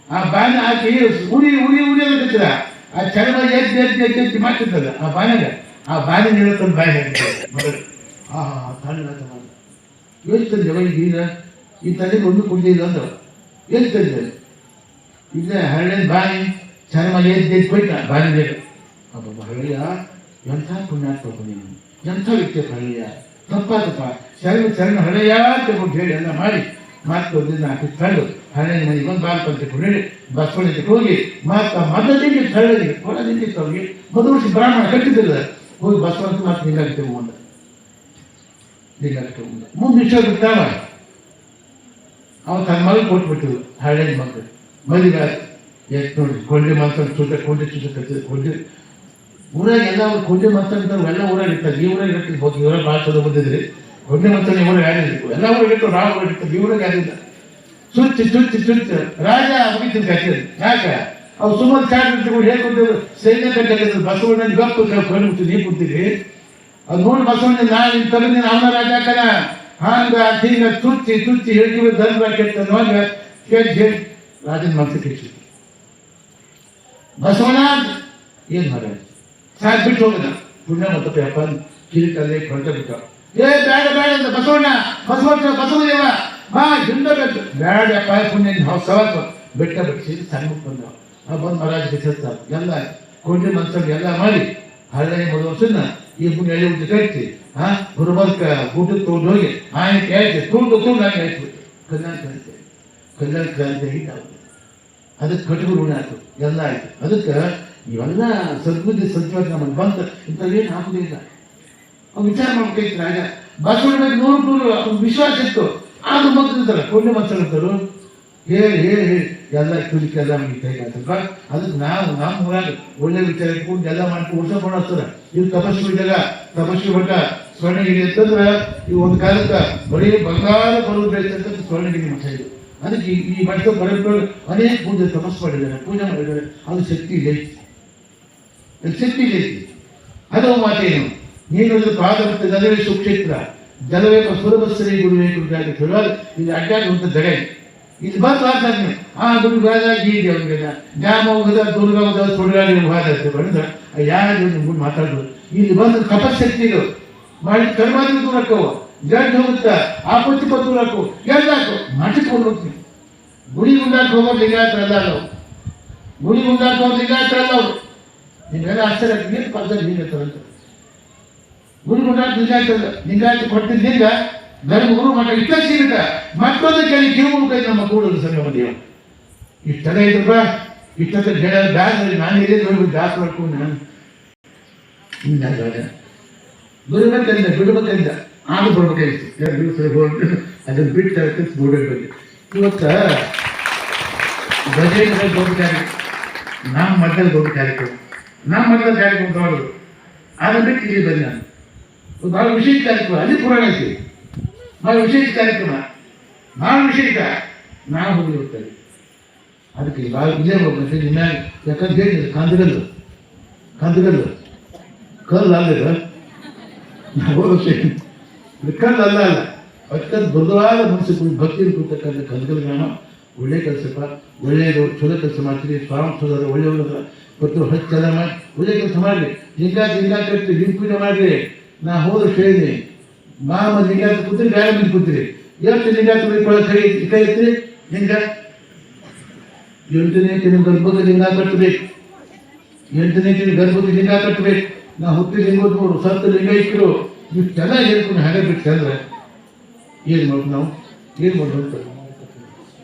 ಆ ಬಾನಿ ಹಾಕಿ ಉರಿ ಅನ್ನೋದಿಲ್ಲ, ಆ ಚರ್ಮ ಎದ್ದು ಮಾಡ್ತಿರ್ತದ. ಆ ಬಾನಿ ನಿಲ್ಲತ್ತಂದು ಬಾಯಿ ಹಾಕಿರ್ತದೆ ಮಗಳು. ಯೋಚಿಸ್ತಂದೆ ಈಗ ಈ ತಲೆಗೆ ಒಂದು ಕುಡಿದಿಲ್ಲ ಅಂದ್ರ ಹೇಳ್ತಂದೆ. ಇಲ್ಲೇ ಹರಳಿನ ಬಾನಿ ಚರ್ಮ ಎದ್ದು ಕೊಯ್ತ ಬಾನಿ ಬೇಕು. ಹರಳಿಯ ಎಂಥ ಪುಣ್ಯಾತ್ಮ ನೀನು, ಎಂಥ ವ್ಯಕ್ತಿ ಹಳೆಯ ತಪ್ಪ ಶರಣ ಹಳೆಯ ತಗೊಂಡು ಹೇಳಿ ಎಲ್ಲ ಮಾಡಿ ಮಾತೊಂದಿನ ಹಾಕಿಸ್ಕೊಂಡು ಹಳೆಯ ಮನೆಗೆ ಒಂದು ಬಾಲ್ಪಂತ ಹೇಳಿ ಬಸವಳಿಗೆ ಹೋಗಿ ಮದ್ದದಿಂದ ಹಳ್ಳಿಗೆ ಹೊರದಿಂದ ಅವ್ರಿಗೆ ಮಧುವರ್ಷ ಬ್ರಾಹ್ಮಣ ಕಟ್ಟಿದ್ದಿಲ್ಲ. ಹೋಗಿ ಬಸವಂತ ಮಾತು ನಿಂಗಾಗುತ್ತೆ ಮುಂದೆ ವಿಷಯ ಬಿಟ್ಟಾವ. ಅವನು ತನ್ನ ಮಗ ಕೊಟ್ಬಿಟ್ಟು ಹಳೆಯ ಮಕ್ಕಳು ಮದುವೆ ಎಷ್ಟು ನೋಡಿ ಕೊಂಡೆ ಮಾತಾಡಿ ಕೊಂಡೆ ಕಟ್ಟಿದ ಊರಾಗ ಎಲ್ಲ ಅವ್ರು ಕೊಂಡೆ ಮಾತಾಡ್ತಾರೆ. ಎಲ್ಲ ಊರಾಗ ಇರ್ತಾರೆ, ಈ ಊರಾಗ ಇರ್ತಾರೆ. ಇವರಾಗ ಭಾಳ ಚಲೋ ಬಂದಿದ್ರಿ. ಕೊಂಡೆ ಮಾತಾಡಿ ಊರಾಗ ಯಾರಿದ್ರು, ಎಲ್ಲ ಊರಾಗ ಇರ್ತಾರೆ, ರಾವ್ ಊರಾಗ ಇರ್ತಾರೆ, ಈ ಊರಾಗ ಯಾರಿಲ್ಲ. ಚುಚ್ಚಿ ರಾಜ ಮುಗಿತೀನಿ ಕಟ್ಟಿದ್ರು. ಯಾಕೆ ಅವ್ರು ಸುಮಾರು ಚಾಟಿಗಳು ಹೇಳ್ಕೊಟ್ಟಿದ್ರು. ಸೈನ್ಯ ಕಟ್ಟಿದ್ರು ಬಸವಣ್ಣ ಗಪ್ಪು ಕೊಂಡು ನೀರು ಕೊಡ್ತೀರಿ. ಅದು ನೋಡಿ ಬಸವಣ್ಣ ನಾನು ತಗೊಂಡಿನ ಅವನ ರಾಜ ಹಾಕನ ಹಂಗ ಹಿಂಗ ಚುಚ್ಚಿ ಹೇಳ್ತೀವಿ ಧರ್ಮ ಕೆಟ್ಟವಾಗ ಕೇಳಿ ರಾಜನ ಮನಸ್ಸು ಕೆಚ್ಚು ಬಸವಣ್ಣ ಏನು ಮಾಡ ಸಾಕು ಬಿಟ್ಟು ಹೋಗೋಣ. ಪುಣ್ಯ ಮತ್ತು ವ್ಯಾಪಾರ ಕಿರಿಕಲ್ಲೇ ಹೊರಟ ಬಿಟ್ಟ. ಬೇಡ ಅಂತ ಬಸವದೇವ ಬಾ ಹಿಂದ ಬೇಕು ಬೇಡ ವ್ಯಾಪಾರ ಪುಣ್ಯ ಸವಾಸ ಬಿಟ್ಟು ಸಣ್ಣ ಬಂದವ ಬಂದು ಮಹಾರಾಜ ಬಿಸಿರ್ತಾರೆ. ಎಲ್ಲ ಕೊಂಡಿ ಮನ್ಸಲ್ಲಿ ಎಲ್ಲ ಮಾಡಿ ಹಳ್ಳಿ ವರ್ಷನ ಈ ಮುಂದೆ ಎಳೆ ಉಂಟು ಕಟ್ಟಿ ಹುರುಬರ್ಕ ಗುಡ್ಡ ತೊಗೊಂಡು ಹೋಗಿ ಆಯ್ತು ಹೇಳ್ತೆ ತುಂಡು ಹಾಕಿ ಹೇಳ್ಬಿಟ್ಟು ಕಲ್ಯಾಣ ಕ್ರಾಂತಿ ಆಗಿತ್ತು. ಅದಕ್ಕೆ ಕಟ್ಟಿಗೆ ಋಣ ಆಯ್ತು, ಎಲ್ಲ ಆಯ್ತು. ಅದಕ್ಕೆ ಇವೆಲ್ಲ ಸದ್ಬುದ್ಧಿ ಸದ್ವಾದ ನಮಗೆ ಬಂತು ಇಂಥವೇನು ಹಾಕೋದಿಲ್ಲ. ಅವ್ನು ವಿಚಾರ ಮಾಡ್ಬೇಕಿತ್ತು. ಆಗ ಬಸವಣ್ಣ ನೂರು ವಿಶ್ವಾಸ ಇತ್ತು. ಆಗ ಮಕ್ಕಳಿರ್ತಾರೆ ಪುಣ್ಯ ಮಕ್ಕಳಿರ್ತಾರೆ ಹೇಳಿ ಎಲ್ಲ ಕುಲಿಕೆಲ್ಲ ಮುಗಿತಾಯಿಲ್ಲ. ಅದಕ್ಕೆ ನಾವು ನಮ್ಮ ಊರಾಗ ಒಳ್ಳೆ ವಿಚಾರ ಇಟ್ಕೊಂಡು ಎಲ್ಲ ಮಾಡ್ಕೊಂಡು ವರ್ಷ ಮಾಡೋಸ್ತಾರ. ಇದು ತಪಸ್ವಿ ಜಾಗ, ತಪಸ್ವಿ ಮಠ ಸ್ವರ್ಣಗಿರಿ ಅಂತಂದ್ರೆ ಈ ಒಂದು ಕಾಲಕ್ಕೆ ಬರೀ ಬಂಗಾರ ಬರುವುದು ಬೆಳೀತಕ್ಕಂಥ ಸ್ವರ್ಣಗಿರಿ ಮಠ ಇದು. ಅದಕ್ಕೆ ಈ ಮಠದ ಬರೋದು ಅನೇಕ ಪೂಜೆ ತಪಸ್ಸು ಮಾಡಿದ್ದಾರೆ, ಪೂಜೆ ಮಾಡಿದ್ದಾರೆ. ಅದು ಶಕ್ತಿ ಇದೆ, ಶಕ್ತಿ ಇದೆ. ಅದು ಮಾತೇನು ನೀನು ಪಾದವತ್ತ ಜಲವೇ ಸುಕ್ಷೇತ್ರ ಜಲವೇ ಸುರಬಸ್ಸರಿ ಗುರುವೇ ಗುರುಗಾಗ ಹೇಳೋದು. ಇದು ಅಡ್ಡಾಡುವಂಥ ಜಗ ಇದು ಬಂದು ಮಾತಾಡ್ತೀನಿ. ಗುರುಗಾದ ಗೀಗೆ ಅವ್ರಿಗೆಲ್ಲ ಜಾಮೋಗದ ದುರ್ಗದ ಸುಡುಗಾಡಿ ಹಾದಾಡ್ತೇವೆ ಬಂದ್ರೆ ಯಾರು ಮುಂದೆ ಮಾತಾಡೋದು. ಇಲ್ಲಿ ಬಂದು ತಪಶಕ್ತಿಗಳು ಮಾಡಿ ಕರ್ಮಾದಿ ದೂರಕ್ಕವು ಜಡ್ ಹೋಗುತ್ತಾ ಆಪತ್ತಿ ದೂರಕ್ಕವು ಎಲ್ಲಾಕು ಮಠಕ್ಕೆ ಹೋಗ್ತೀನಿ. ಗುಡಿ ಗುಂಡಾಕ್ ಹೋಗೋದು ಲಿಂಗಾಯತರಲ್ಲ ನಾವು, ಗುಡಿ ಗುಂಡಾಕ್ ಹೋಗೋದು ಲಿಂಗಾಯತರಲ್ಲ ಅವರು. ನಿಮ್ಗೆಲ್ಲ ಆಶ್ಚರ್ಯ ಏನು ಪದ್ಧತಿ ಲಿಂಗಾಯತರಂತ. ಗುಡಿ ಗುಂಡಾಕ್ ಲಿಂಗಾಯತ ಕೊಟ್ಟಿದ್ದರಿಂದ ಧರ್ಮ ಗುರು ಮಠ ಇಷ್ಟ ಸಿಗುತ್ತ ಮತ್ತೊಂದು ಕೇಳಿ ಕಿರುಮುಖ ನಮ್ಮ ಕೂಡಲು ಸಂಗಮ ದೇವ ಇಷ್ಟೆಲ್ಲ ಇದ್ರಪ್ಪ. ಇಷ್ಟೊತ್ತ ಬ್ಯಾಸರಿ ನಾನು ಇದೇ ನೋಡಿ ಬ್ಯಾಸ ಮಾಡ್ಕೊಂಡು ನಾನು ಬಿಡ್ಬೇಕಂದ ಆಗ ಬರ್ಬೇಕಾಗಿತ್ತು. 2 ದಿವಸ ಹೋಗಿ ಅದನ್ನು ಬಿಟ್ಟು ಬಿಡಬೇಕು. ಇವತ್ತ ಬಜೆಟ್ ಹೋಗ್ತಾರೆ, ನಮ್ಮ ಮಠದಲ್ಲಿ ಹೋಗಿ ಕಾರ್ಯಕ್ರಮ, ನಮ್ಮ ಮಠದಲ್ಲಿ ಕಾರ್ಯಕ್ರಮ ತಗೊಳ್ಳೋದು. ಅದನ್ನು ಬಿಟ್ಟು ಇಲ್ಲಿ ಬಂದು ನಾನು ಭಾಳ ವಿಶೇಷ ಕಾರ್ಯಕ್ರಮ, ಅಲ್ಲಿ ಪುರಾಣ ಐತಿ, ಭಾಳ ವಿಶೇಷ ಕಾರ್ಯಕ್ರಮ, ಭಾಳ ವಿಶೇಷ ನಾವು ಹೋಗಿ ಹೋಗ್ತೇವೆ. ಅದಕ್ಕೆ ಭಾಳ ಇಲ್ಲೇ ಹೋಗ್ಬೇಕು. ನಿನ್ನ ಯಾಕಂದ್ರೆ ಹೇಳಿದ್ರು ಕಂದಗಲ್ಲು ಕಲ್ಲು ಅಲ್ಲಿದೆ ಕಲ್ಲು ಅಲ್ಲ ಅತ್ಯಂತ ಮೃದುವಾದ ಮನಸ್ಸು ಭಕ್ತಿ ಕೂತಕ್ಕಂಥ ಕಂದಗಲ್ ಗ್ರಾಮ. ಒಳ್ಳೆ ಕೆಲಸಪ್ಪ, ಒಳ್ಳೆಯದು ಚಲೋ ಕೆಲಸ ಮಾಡ್ತೀರಿ. ಸ್ವಾಮಿ ಸೋದರ ಒಳ್ಳೆಯವರು ಮತ್ತು ಹಚ್ಚೆಲ್ಲ ಮಾಡಿ ಒಳ್ಳೆ ಕೆಲಸ ಮಾಡಲಿ. ಲಿಂಗ ಕಟ್ಟಿ ಲಿಂಗ ಪೂಜೆ ಮಾಡಿರಿ. ನಾ ಹೋದ್ರೆ ಕೇಳಿದೆ ಮಾಮ ಲಿಂಗಾತ ಕೂತ್ರಿ ಗಾಳಿ ಮೇಲೆ ಕೂತಿರಿ. ಎಷ್ಟು ಲಿಂಗಾತ ಕೈ ಎತ್ತಿರಿ ಲಿಂಗ 8ನೇ ತಿಂಗಳ ಗರ್ಭಕ್ಕೆ ಲಿಂಗ ಕಟ್ಟಬೇಕು, 8ನೇ ತಿಂಗಳ ಗರ್ಭಕ್ಕೆ ಲಿಂಗ ಕಟ್ಟಬೇಕು. ನಾ ಹುಟ್ಟಿ ಲಿಂಗೋದ್ಬೋದು ಸತ್ತು ಲಿಂಗ ಇಟ್ಟರು ಇಷ್ಟೆಲ್ಲ ಹೇಳ್ಕೊಂಡು ಹಾಗೆ ಬಿಟ್ಟು ಅಂದ್ರೆ ಏನು ಮಾಡೋದು ನಾವು, ಏನು ಮಾಡೋದು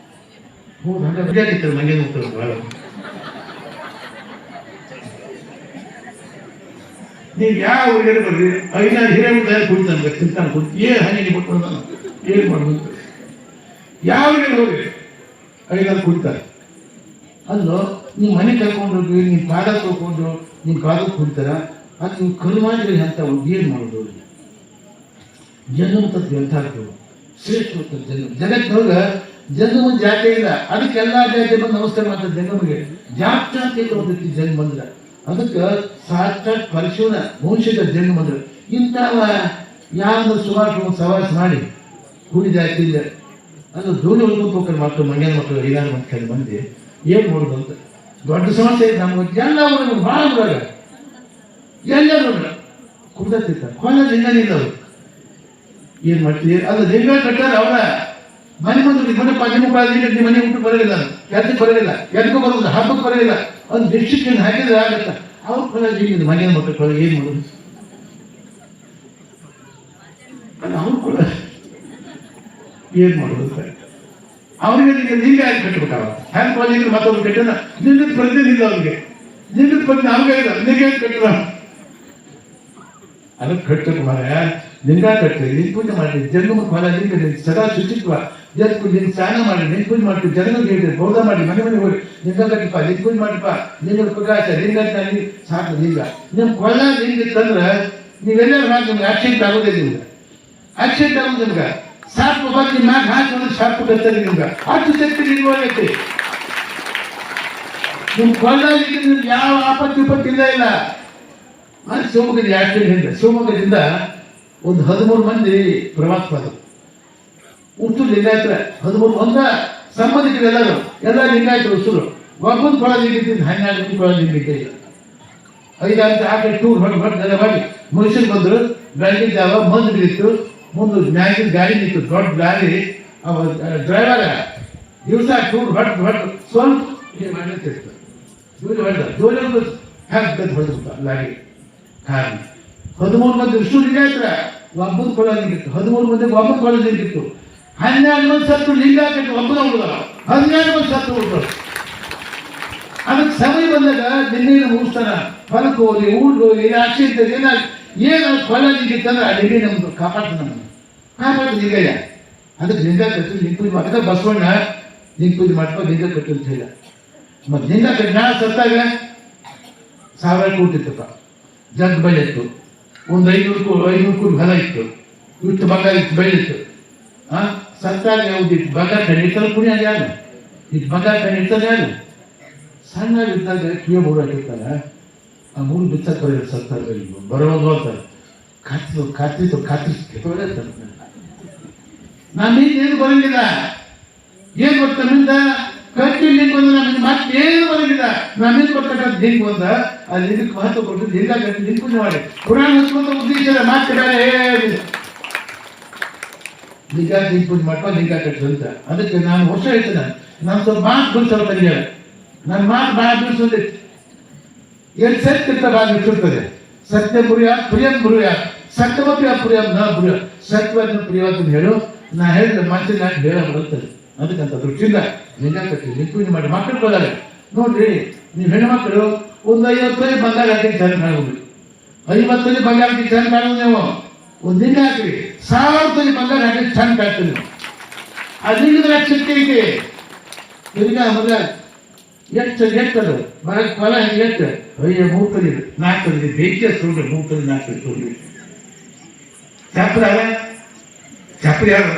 ಹಂಗೆ ಬಿಜಾಕಿರ್ತಾರೆ ಮಂಗೆ ಹೋಗ್ತಾರೆ ಭಾಳ. ನೀವು ಯಾವ ಊರಿಗೆ ಬರ್ರಿ 5 ಹಿರೇಮಠ ಕುಡಿತಾನೆ ತಿಂತಾನೆ ಕುಡಿ ಏನು ಹಂಗೆ ಬಿಟ್ಕೊಂಡು ಏನು ಮಾಡೋದು. ಯಾವ ಊರಿಗೆ ಹೋಗ್ರಿ 5 ಕುಡಿತಾರೆ. ಅಲ್ಲೋ ನೀವು ಮನೆ ಕರ್ಕೊಂಡೋಗಿ ನೀವು ಪಾದ ತೊಗೊಂಡು ನಿಮ್ಮ ಕಾಲಕ್ಕೆ ಕುಡಿತಾರ. ಅದು ನೀವು ಕರು ಮಾಡಿರಿ ಅಂತ ಏನು ಮಾಡೋದು. ಜನ್ಮಂತದ್ದು ಎಂಥ ಆಗ್ತವೆ ಶ್ರೇಷ್ಠ ಜಗತ್ತಿನೊಳಗೆ ಜನ್ಮ ಜಾತಿ ಇಲ್ಲ. ಅದಕ್ಕೆಲ್ಲ ಜಾತಿ ಬಂದು ನಮಸ್ಕಾರ ಮಾಡ್ತಾರೆ. ಜನ್ಮಗೆ ಜಾತಿ ಹೋಗ್ತೈತಿ ಜನ್ಮ ಬಂದ್ರೆ. ಅದಕ್ಕೆ ಸಾಕ್ಷಾತ್ ಪರಿಶೋಧನ ಭವಿಷ್ಯದ ಜನ್ಮ ಬಂದ್ರೆ ಇಂಥವ ಯಾರು ಸುಮಾರು ಸವಾಸ ಮಾಡಿ ಕುಡಿದಾಯ್ತು ಇಲ್ಲ ಅದು ದೂರ ಉಳ್ಕೊಂಡು ಹೋಗ್ತಾರೆ. ಮಕ್ಕಳು ಮಂಗ್ಯಾನ ಮಕ್ಕಳು ಐದಾರು ಮಂದಿ ಮಂದಿ ಏನು ಮಾಡೋದು ಅಂತ ದೊಡ್ಡ ಸಮಸ್ಯೆ ಇದೆ ನಮ್ಗೆ. ಎಲ್ಲ ಊರಿಗೆ ಭಾಳ ಊರಾಗ ಎಲ್ಲರೂ ಕುಡ್ದಿರ್ತಾರೆ. ಹೊಲ ಲಿಂಗನಿಲ್ಲ ಅವರು ಏನು ಮಾಡ್ತೀವಿ. ಅದು ಲಿಂಗ ಕಟ್ಟಾರ ಅವರ ಮನೆ ಬಂದು ಮನೆಪ್ಪ ನಿಮ್ಮ ಮನೆ ಊಟ ಬರೋದಿಲ್ಲ, ಎದಕ್ಕೆ ಬರೋದಿಲ್ಲ, ಎದಕ್ಕೂ ಬರೋದಿಲ್ಲ, ಹಬ್ಬಕ್ಕೆ ಬರೋದಿಲ್ಲ. ಒಂದು ಡಿಸ್ಟ್ರಿಕ್ಷನ್ ಹಾಕಿದ್ರೆ ಆಗತ್ತ. ಅವ್ರ ಫಲ ಲಿಂಗ ಮನೆಯ ಮಕ್ಕಳು ಏನು ಮಾಡೋದು. ಅವ್ರು ಕೂಡ ಏನು ಮಾಡೋದು. ಅವ್ರಿಗೆ ಲಿಂಗ ಯಾಕೆ ಕಟ್ಟಬೇಕಾಗ ಹ್ಯಾಂಗ್ ಕಾಲೇಜಿಗೆ ಮತ್ತೊಂದು ಕಟ್ಟಿದ ನಿಂದ ಪ್ರತಿನಿಲ್ಲ. ಅವ್ರಿಗೆ ನಿಂದ ಪ್ರತಿ ಅವ್ರಿಗೆ ಇಲ್ಲ ಲಿಂಗ ಕಟ್ಟಿದ ಅದಕ್ಕೆ ಕಟ್ಟಕ್ಕೆ ಮರ ಲಿಂಗ ಕಟ್ಟಿ ನಿನ್ ಪೂಜೆ ಮಾಡಿ ಜನ್ಮ ಫಲ ಲಿಂಗ ಸದಾ ಶುಚಿತ್ವ ಜನ್ಮ ನಿನ್ ಸ್ನಾನ ಮಾಡಿ ನಿನ್ ಪೂಜೆ ಮಾಡ್ತೀವಿ. ಜನಗಳಿಗೆ ಹೇಳಿದ್ರೆ ಬೌದ್ಧ ಮಾಡಿ ಮನೆ ಹೋಗಿ ಲಿಂಗ ಕಟ್ಟಿಪ್ಪ ನಿನ್ ಪೂಜೆ ಮಾಡಿಪ್ಪ ಲಿಂಗದ ಪ್ರಕಾಶ ಲಿಂಗ ಸಾಕು. ಲಿಂಗ ನಿಮ್ ಕೊಳ್ಳ ಲಿಂಗ ಇತ್ತಂದ್ರೆ ನೀವೆಲ್ಲರೂ ಮಾಡಿ ನಿಮ್ಗೆ ಆಕ್ಸಿಡೆಂಟ್ ಆಗೋದೇ. ನಿಮ್ಗೆ ಆಕ್ಸಿಡೆಂಟ್ ಆಗೋದು ನಿಮ್ಗೆ ಸಾಕು ಬಂದು ಮ್ಯಾಗ ಹಾಕಿ ಸಾಕು ಕಟ್ತಾರೆ. ನಿಮ್ಗೆ ಅಷ್ಟು ಶಕ್ತಿ ನಿಲ್ವಾಗೈತಿ. ನಿಮ್ ಕೊಳ್ಳ ನಿಮ್ಗೆ ಯಾವ ಆಪತ್ತಿ ಇಲ್ಲ. ಅದು ಶಿವಮೊಗ್ಗದ ಆಕ್ಸಿಡೆಂಟ್. ಶಿವಮೊಗ್ಗದಿಂದ ಒಂದು 13 ಮಂದಿ ಪ್ರವಾಸ ಹೋದರು. ಉಷ್ಟು ಲಿಂಗಾಯತರ 13 ಒಂದ ಸಂಬಂಧಿಕರೆಲ್ಲರೂ ಎಲ್ಲ ಲಿಂಗಾಯತರು ಉಸುರು ಒಬ್ಬೊಂದು ಕೊಳ ಲಿಂಗಿದ್ದು 12 ಮಂದಿ ಕೊಳ ಲಿಂಗಿದ್ದೆ. 5-6 ಆಕೆ ಟೂರ್ ಹೊಡೆಲ್ಲ ಮಾಡಿ ಮನುಷ್ಯರು ಬಂದರು. ಬೆಳಗಿನ ಜಾವ ಮಂದು ಬಿದ್ದಿತ್ತು. ಮುಂದೆ ಮ್ಯಾಗಿನ ಗಾಡಿ ನಿಂತು ದೊಡ್ಡ ಗಾಡಿ. ಡ್ರೈವರ ದಿವಸ ಟೂರ್ ಹೊಟ್ಟು ಸ್ವಲ್ಪ ಮಾಡ್ಲಿರ್ತಿತ್ತು. ಜೋಲಿ ಹೊಡೆದ ಜೋಲಿ ಒಂದು ಹ್ಯಾಕ್ ಹೊಡೆದ್ಬಿಟ್ಟ ಲಾರಿ. ಕಾರಣ 13 ಮಂದಿ ವಿಷ್ಣು ಲಿಂಗಾಯತರ ಒಬ್ಬನ ಕೊಳಗಿತ್ತು, 13 ಮಂದಿಗೆ ಒಬ್ಬನ ಕೊಳಗಿತ್ತು. 12 ಮಂದಿ ಸತ್ತು ಲಿಂಗಾಯತ ಒಬ್ಬನ ಹುಡುಗ, 12 ಮಂದಿ ಸತ್ತು ಹುಡುಗರು. ಅದಕ್ಕೆ ಸಮಯ ಬಂದಾಗ ನಿನ್ನೆಯನ್ನು ಮುಗಿಸ್ತಾನ, ಹೊಲಕ್ಕೆ ಹೋಗಿ ಊರಿಗೆ ಹೋಗಿ ಆಚೆ ಇದ್ದಾಗ ಏನು ಕೊಳಗಿತ್ತಂದ್ರೆ ಆ ಲಿಂಗ ನಮ್ದು ಕಾಪಾಡ್ತಾನೆ, ನಮ್ಮನ್ನು ಕಾಪಾಡ್ತಾನೆ ಲಿಂಗಯ್ಯ. ಅದಕ್ಕೆ ಲಿಂಗ ಕಟ್ಟಿ ಲಿಂಗ ಪೂಜೆ ಅದಕ್ಕೆ ಬಸವಣ್ಣ ಲಿಂಗ ಪೂಜೆ ಮಾಡ್ಕೊಂಡು ಲಿಂಗ ಕಟ್ಟಿ ಅಂತ ಹೇಳ. ಮತ್ತು ಲಿಂಗ ಕಟ್ಟಿ ನಾ ಸತ್ತಾಗ 1000 ಕೋಟಿ ಇತ್ತಪ್ಪ, ಜಗ್ ಬೆಳೆ ಇತ್ತು, ಒಂದು 500 ಕೋಟಿ ಹೊಲ ಇತ್ತು, ಇಷ್ಟು ಬಂಗಾರ ಇತ್ತು ಬೆಳೆಯಿತ್ತು. ಸತ್ತಾಗ ಯಾವ್ದಿತ್ತು ಬಂಗಾರ ಕಂಡಿರ್ತಾರೆ ಪುಣ್ಯ ಯಾರು, ಇಷ್ಟು ಬಂಗಾರ ಕಂಡಿರ್ತಾರೆ ಯಾರು? ಸಣ್ಣ ಇದ್ದಾಗ ಕಿವಿಯ ಮೂರು ಹಾಕಿರ್ತಾರ, ಆ ಮೂರು ಬಿಚ್ಚಕ್ಕೆ ಬರೋದು ಸತ್ತಾರ ಬರೋದು ಅಂತಾರೆ, ಕಾತ್ರಿಸ್ತಾರೆ. ನಮಗೇನು ಬರಂಗಿಲ್ಲ, ಏನ್ ಗೊತ್ತ ನಮ್ಮಿಂದ ಕಟ್ಟಿ ಲಿಂಗ ಬಂದ ನಮಗೆ ಮತ್ತೇನು ಬರಂಗಿಲ್ಲ. ನಮ್ಮಿಂದ ಬರ್ತಕ್ಕಂಥ ಲಿಂಗ ಬಂದ ಆ ಲಿಂಗಕ್ಕೆ ಮಹತ್ವ ಕೊಟ್ಟು ಲಿಂಗ ಕಟ್ಟಿ ಲಿಂಗ ಪೂಜೆ ಮಾಡಿ ಪುರಾಣ ಹಚ್ಕೊಂತ ಉದ್ದೇಶ ಮತ್ತೆ ಬೇರೆ ಏನಿಲ್ಲ. ಲಿಂಗ ಪೂಜೆ ಮಾಡ್ಕೊಂಡು ಲಿಂಗ ಕಟ್ಟಿದ್ರು ಅಂತ. ಅದಕ್ಕೆ ನಾನು ವರ್ಷ ಹೇಳ್ತೇನೆ, ನಾನು ಸ್ವಲ್ಪ ಮಾತು ಬಿಡಿಸೋ ತಂಗಿಯಾರ, ನನ್ನ ಮಾತು ಭಾಳ ಬಿಡಿಸೋದಿ ಏನು ಸತ್ಯ ಭಾಳ ಬಿಟ್ಟಿರ್ತದೆ. ಸತ್ಯ ಪುರಿಯ ಪ್ರಿಯಂ ಪುರಿಯ ಸತ್ಯವಪ್ಪ ಪ್ರಿಯಂ ನ ಪುರಿಯ ಸತ್ಯವನ್ನು ಪ್ರಿಯವತ್ತು ಹೇಳು. ನಾ ಹೇಳಿದ್ರೆ ಮನುಷ್ಯನ ಯಾಕೆ ಬೇಡ ಬರುತ್ತದೆ. ಅದಕ್ಕಂತ ದೃಷ್ಟಿಯಿಂದ ಲಿಂಗ ಕಟ್ಟಿ ಲಿಂಗ ಪೂಜೆ ಮಾಡಿ ಮಕ್ಕಳು ಕೊಡಾರೆ ನೋಡ್ರಿ. ನೀವು ಹೆಣ್ಮಕ್ಳು ಒಂದು 50 ತೊಲೆ ಬಂಗಾರ ಹಾಕಿ ಚೆಂದ ಕಾಣುವುದು, 50 ತೊಲೆ ಬಂಗಾರ ಹಾಕಿ ಚೆಂದ ಕಾಣುವುದು. ನೀವು ಒಂದು ಲಿಂಗ ಹಾಕಿ 1000 ತೊಲೆ ಬಂಗಾರ ಹಾಕಿ ಚೆಂದ ಕಾಣ್ತೀವಿ. ಆ ಲಿಂಗದ ಶಕ್ತಿ ಐತಿ. ಲಿಂಗ ಮಗ ಎಟ್ಟದು ಮಗ ಫಲ ಎಷ್ಟು 3 ತೊಲೆ 4 ತೊಲೆ ಬೇಕಿಯ ಸುಳ್ಳು 3 ತೊಲೆ 4 ತೊಲೆ ಚಾಪ್ರ ಚಾಪ್ರಿ ಯಾರು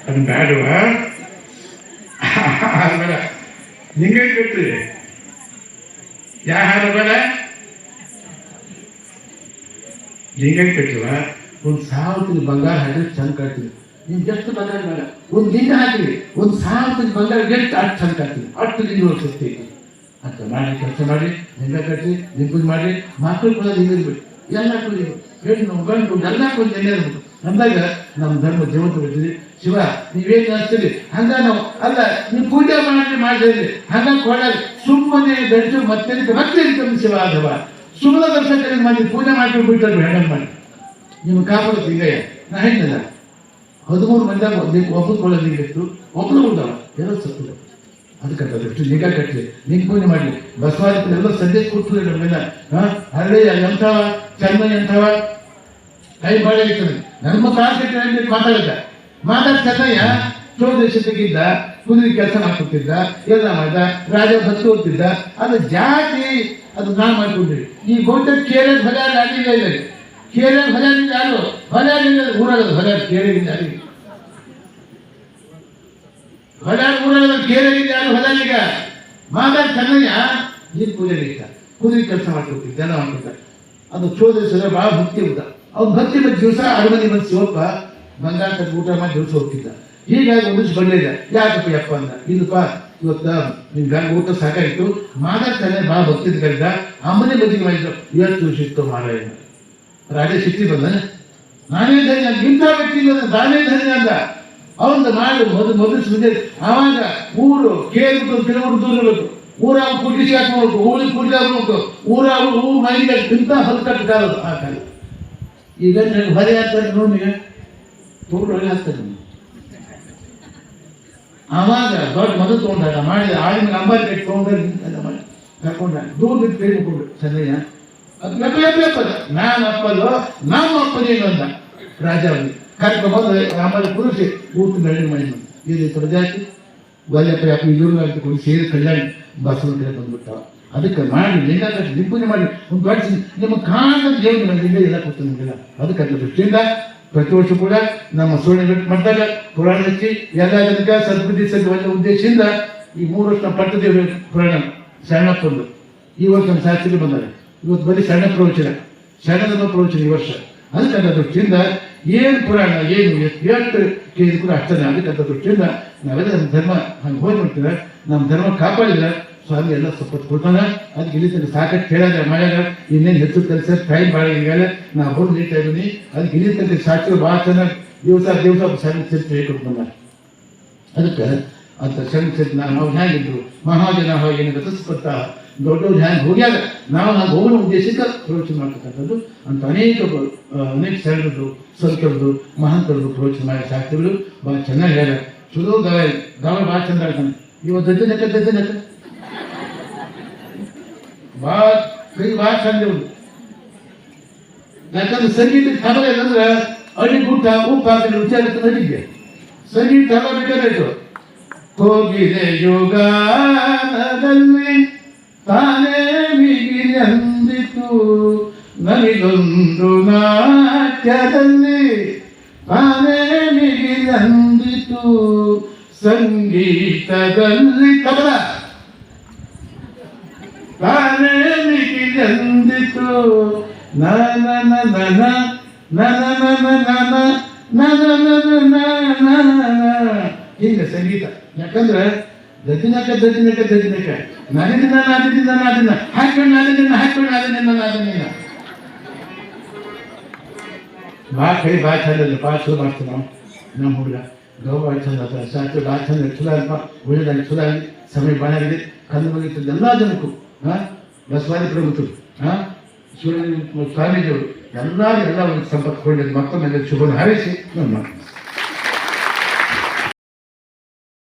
ಅದು ಬೇಡವ ಬೇಡ. ನಿಂಗೆ ಗೊತ್ತಿದೆ ಯಾರು ಬೇಡ. ಲಿಂಗ ಕಟ್ಟಿವ ಒಂದು 1000 ಬಂಗಾರ ಹಾಕಿ ಚಂದ ಕಾಡ್ತೀವಿ. ನಿಮ್ಗೆ ಎಷ್ಟು ಬಂಗಾರ ಬೇಡ, ಒಂದು ಲಿಂಗ ಹಾಕಿರಿ, ಒಂದು 1000 ಬಂಗಾರ ಎಷ್ಟು ಅಷ್ಟು ಚಂದ ಕಾಡ್ತೀವಿ. ಅಷ್ಟು ಲಿಂಗ ಶಕ್ತಿ ಅಂತ ಮಾಡಿ ಕೆಲಸ ಮಾಡಿ ಲಿಂಗ ಕಟ್ಟಿ ಲಿಂಗ ಪೂಜೆ ಮಾಡಿ ಮಕ್ಕಳು ಕೂಡ ಲಿಂಗ ಬಿಟ್ಟು ಎಲ್ಲ ಕೂಲಿ ಹೆಣ್ಣು ಗಂಡು ಎಲ್ಲ ಕೂಲಿ ನೆನೆ ಇರ್ಬೇಕು. ಅಂದಾಗ ನಮ್ಮ ಧರ್ಮ ಜೀವಂತ ಬಿಡ್ತೀವಿ. ಶಿವ ನೀವೇನು ಅನಿಸ್ತೀರಿ ಹಂಗ ನಾವು ಅಲ್ಲ, ನೀವು ಪೂಜೆ ಮಾಡಿದ್ರಿ ಹಂಗ ಕೊಡಾలి ಸುಮ್ಮನೆ ಬೆಳೆದು ಮತ್ತೆ ಶಿವ ಅಥವಾ ಸುಮ್ಮನೆ ದರ್ಶಕ ಮಾಡಿ ಪೂಜೆ ಮಾಡ್ಕೊಂಡು ಬಿಟ್ಟರು ಹೆಣ್ಣು ಮಾಡಿ ನೀವು ಕಾಪಾಡೋದು ಈಗ ನಾ ಹೇಳಿಲ್ಲ. 13 ಮಂದಿ ಒಬ್ಬರು ಕೊಳ್ಳೋದಿತ್ತು, ಒಬ್ಬರು ಉಂಟವ ಏನೋ ಸತ್ತು. ಅದಕ್ಕೆ ಲಿಂಗ ಕಟ್ಟಲಿ ಲಿಂಗ ಪೂಜೆ ಮಾಡಲಿ. ಬಸವಾದಿ ಎಲ್ಲ ಸಂದೇಶ ಕೊಟ್ಟು ನಮ್ಮೆಲ್ಲ ಹಳ್ಳಿಯ ಎಂಥವ ಚರ್ಮ ಎಂಥವ ಕೈ ಬಾಳೆ ಇರ್ತದೆ. ನಮ್ಮ ಕಾನ್ಸೆಪ್ಟ್ ಮಾತಾಡ್ ಚೆನ್ನಯ್ಯ ಚೋದೇಶತೆಗಿದ್ದ, ಕುದುರೆ ಕೆಲಸ ಮಾಡ್ಕೊತಿದ್ದ, ಎಲ್ಲ ಮಾಡಿದ, ರಾಜ ಭಕ್ತಿ ಓದ್ತಿದ್ದ. ಅದು ಜಾತಿ ಅದು ನಾ ಮಾಡ್ಕೊಂಡ್ರಿ. ಈ ಗೋಟ ಕೇರಳ ಹೊಲ ಆಗಿಲ್ಲ ಇಲ್ಲ, ಕೇರಳ ಹೊಲಿಂದ ಯಾರು ಹೊಲಿಂದ ಊರಾಗದು ಹೊಲ ಕೇರಳಿಂದ ಯಾರಿಗೆ ಹೊಲ ಊರಾಗದ ಕೇರಳಿಂದ ಯಾರು ಹೊಲ. ಈಗ ಮಾತಾಡ್ ಚೆನ್ನಯ್ಯ ನೀರು ಪೂಜೆಗೆ ಇದ್ದ, ಕುದುರೆ ಕೆಲಸ ಮಾಡ್ಕೊತಿದ್ದ, ಎಲ್ಲ ಮಾಡ್ಕೊತ. ಅದು ಚೋದೇಶ್ವರ ಭಾಳ ಭಕ್ತಿ ಉಂಟ. ಅವ್ನು ಭಕ್ತಿ ಬಂದ ದಿವಸ ಅರಮನೆ ಬಂದು ಶಿವಪ್ಪ ಬಂಗಾರ ತಕ್ಕ ಊಟ ಮಾಡಿ ದಿವಸ ಹೋಗ್ತಿದ್ದ. ಹೀಗಾಗಿ ಒಂದಿಷ್ಟು ಬಂದಿದ್ದ. ಯಾಕಪ್ಪ ಯಪ್ಪ ಅಂದ, ಇಲ್ಲಪ್ಪ ಇವತ್ತ ನಿನ್ ಗಂಗ ಊಟ ಸಾಕಾಯಿತು, ಮಾತಾಡ್ತಾನೆ ಭಾಳ ಭಕ್ತಿ ಕರೆದ ಅಮ್ಮನೆ ಬದಿಗೆ ಮಾಡಿದ್ರು. ಎಷ್ಟು ಸಿಕ್ತು ಮಾರಾಯ ರಾಜ ಸಿಟ್ಟಿ ಬಂದ, ನಾನೇ ಧನ್ಯ ಇಂಥ ವ್ಯಕ್ತಿ ನಾನೇ ಧನ್ಯ ಅಂದ. ಅವಂದು ಮಾಡಿ ಮೊದಲು ಸುದ್ದಿ ಆವಾಗ ಊರು ಕೇಳ್ಬಿಟ್ಟು ಕಿಲೋಮೀಟರ್ ದೂರ ಇರಬೇಕು. ಊರ ಕುಡಿಸಿ ಹಾಕ್ಬೇಕು, ಊರಿಗೆ ಕುಡಿ ಹಾಕ್ಬೇಕು, ಊರ ಮೈಲಿಗೆ ಇಂಥ ಹೊಲಕಟ್ಟು ಕಾಲದು ಆ ಕಾಲ. ಈಗ ನನಗೆ ಹೊರೆ ಹಾಕ್ತಾರೆ ನೋಡಿ, ತೋಟು ಹೊರೆ ಹಾಕ್ತಾರೆ. ಆವಾಗ ದೊಡ್ಡ ಮದುವೆ ತೊಗೊಂಡಾಗ ಮಾಡಿದ ಆಳಿನ ನಂಬರ್ ಕಟ್ಟಿ ತೊಗೊಂಡ್ರೆ ಮಾಡಿ ಕರ್ಕೊಂಡ ದೂರ ಬಿಟ್ಟು ಕೈ ಮುಕ್ಕೊಂಡು ಚೆನ್ನಯ್ಯ ಅದು ಲೆಪ್ಪದ ನಾನು ಅಪ್ಪಲ್ಲೋ ನಮ್ಮ ಅಪ್ಪನೇನು ಅಂದ. ರಾಜ ಅವನಿಗೆ ಕರ್ಕೊಂಡ್ಬಂದು ಆಮೇಲೆ ಕುರಿಸಿ ಊಟ ಬೆಳ್ಳಿ ಮಾಡಿ ಇದು ಪ್ರಜಾತಿ ಒಳ್ಳೆಪ್ಪ ಅಪ್ಪ ಇವ್ರಿಗೆ ಅಂತ ಕೊಡಿ ಸೇರಿ ಕಲ್ಯಾಣ ಬಸವನ ಕಡೆ ಬಂದ್ಬಿಟ್ಟಾವ. ಅದಕ್ಕೆ ಮಾಡಿ ಲಿಂಗ ಕಟ್ಟಿ ನಿಂಪೂಜೆ ಮಾಡಿ ಒಂದು ಕಳಿಸಿ ನಿಮ್ಮ ಕಾಣದ ಜೀವನ ಲಿಂಗ ಎಲ್ಲ ಕೊಡ್ತು ನಿಮಗೆಲ್ಲ. ಅದಕ್ಕೆ ಅದ್ರ ದೃಷ್ಟಿಯಿಂದ ಪ್ರತಿ ವರ್ಷ ಕೂಡ ನಮ್ಮ ಸುವರ್ಣ ಮಾಡಿದಾಗ ಪುರಾಣ ಹಚ್ಚಿ ಎಲ್ಲ ಜನಕ ಸದ್ಬುದ್ಧಿ ಒಳ್ಳೆ ಉದ್ದೇಶದಿಂದ ಈ 3 ವರ್ಷ ಪಟ್ಟದೇವ ಪುರಾಣ ಶರಣಪ್ಪಂದು ಈ ವರ್ಷ ನಮ್ಮ ಶಾಸ್ತ್ರಿ ಬಂದಾರೆ. ಇವತ್ತು ಬರೀ ಶರಣ ಪ್ರವಚನ, ಶರಣದ ಪ್ರವಚನ ಈ ವರ್ಷ. ಅದಕ್ಕೆ ಅದ್ರ ದೃಷ್ಟಿಯಿಂದ ಏನು ಪುರಾಣ ಏನು ಎಷ್ಟು ಕೇಳಿದ್ರು ಕೂಡ ಅಷ್ಟೇ. ಅದಕ್ಕೆ ಅದ್ರ ದೃಷ್ಟಿಯಿಂದ ನಾವೆಲ್ಲ ನಮ್ಮ ಧರ್ಮ ಹಂಗೆ ಹೋಗಿ ಮಾಡ್ತೀರ, ನಮ್ಮ ಧರ್ಮ ಕಾಪಾಡಿದ್ರೆ ಸ್ವಾಮಿ ಎಲ್ಲ ಸಪೋರ್ಟ್ ಕೊಡ್ತಾನೆ. ಅದಕ್ಕೆ ಇಲ್ಲಿ ಸಾಕಷ್ಟು ಕೇಳಾಗ ಮಾಡ್ಯಾಗ ಇನ್ನೇನು ಹೆಚ್ಚು ಕೆಲಸ ಟೈಮ್ ಭಾಳ ಈಗಾಗಲೇ ನಾವು ಹೋಗಿ ನೀಡ್ತಾ ಇದ್ದೀನಿ. ಅದಕ್ಕೆ ಇಲ್ಲಿ ತನಕ ಸಾಕ್ಷಿ ಭಾಳ ಚೆನ್ನಾಗಿ ದಿವಸ ಸಣ್ಣ ಚರ್ಚೆ ಹೇಳ್ಕೊಟ್ಟು ಬಂದ. ಅದಕ್ಕೆ ಅಂತ ಸೆನ್ಸೆಟ್ ನಾವು ಹೇಗಿದ್ರು ಮಹಾಜನ ಹೋಗಿ ಗತಿಸ್ಕೊತಾ ದೊಡ್ಡವ್ರು ಹ್ಯಾಂಗೆ ಹೋಗ್ಯಾರ ನಾವು ಹೋಗೋ ಉದ್ದೇಶಕ್ಕೆ ಪ್ರವಚನ ಮಾಡ್ತಕ್ಕಂಥದ್ದು ಅಂತ ಅನೇಕ ಶರಣರು ಸಂತರದು ಮಹಂತರದು ಪ್ರವಚನ ಮಾಡಿ ಸಾಕ್ತಿದ್ರು ಭಾಳ ಚೆನ್ನಾಗಿ ಹೇಳ್ಯಾರ ಚಲೋ ಗಾವ ಭಾಳ ಚಂದ ಹೇಳ್ತಾನೆ ಇವತ್ತು ದಜ್ಜನಕ ಭಾಳ ಕೈ ಭಾಳ ಚಂದ ಇವ್ರು ಯಾಕಂದ್ರೆ ಸಂಗೀತ ತಬಲ ಏನಂದ್ರೆ ಅಡಿ ಗುಟ್ಟ ಉಪ್ಪು ಹಾಕಿ ರುಚಿ ನಡಿಗೆ ಸಂಗೀತ ತಬಲ ಬೇಕಾದಾಯ್ತು ಹೋಗಿದೆ ಯೋಗಾನದಲ್ಲಿ ತಾನೇ ಮಿಗಿಲಂದಿತು ನಮಿಗೊಂದು ನಾಟ್ಯದಲ್ಲಿ ತಾನೇ ಮಿಗಿಲಂದಿತು ಸಂಗೀತದಲ್ಲಿ ತಬಲ ತಾನೇ ಮಿಗಿಲಂದಿತು ನನ ನನ ಹಿಂಗೆ ಸಂಗೀತ ಯಾಕಂದ್ರೆ ದಜ್ಜಿನಕ ನಾದಿನ ಹಾಕೊಂಡು ನಾದಿನ ಭಾಳ ಕೈ ಭಾಳ ಚಂದ ಭಾಳ ಚಲೋ ಮಾಡ್ತೀವಿ ನಾವು ನಮ್ಮ ಹುಡುಗ ಗೌ ಭಾಳ ಚಂದ ಅದ ಸಾಕು ಭಾಳ ಚಂದ ಚಲೋ ಅಲ್ಪ ಒಳ್ಳೆದಾಗಿ ಚಲೋ ಆಗಿ ಸಮಯ ಭಾಳ ಆಗಿದೆ ಕಲ್ಲು ಮುಗಿತದೆ ಎಲ್ಲ ಜನಕ್ಕೂ ಬಸವಾದಿ ಪ್ರಭುತ್ವರು ಸ್ವಾಮೀಜಿಯವರು ಎಲ್ಲ ಒಂದು ಸಂಪರ್ಕ ಕೊಳ್ಳಿ ಮತ್ತೊಮ್ಮೆ ಶುಭ ಹಾರೈಸಿ ನಮ್ಮ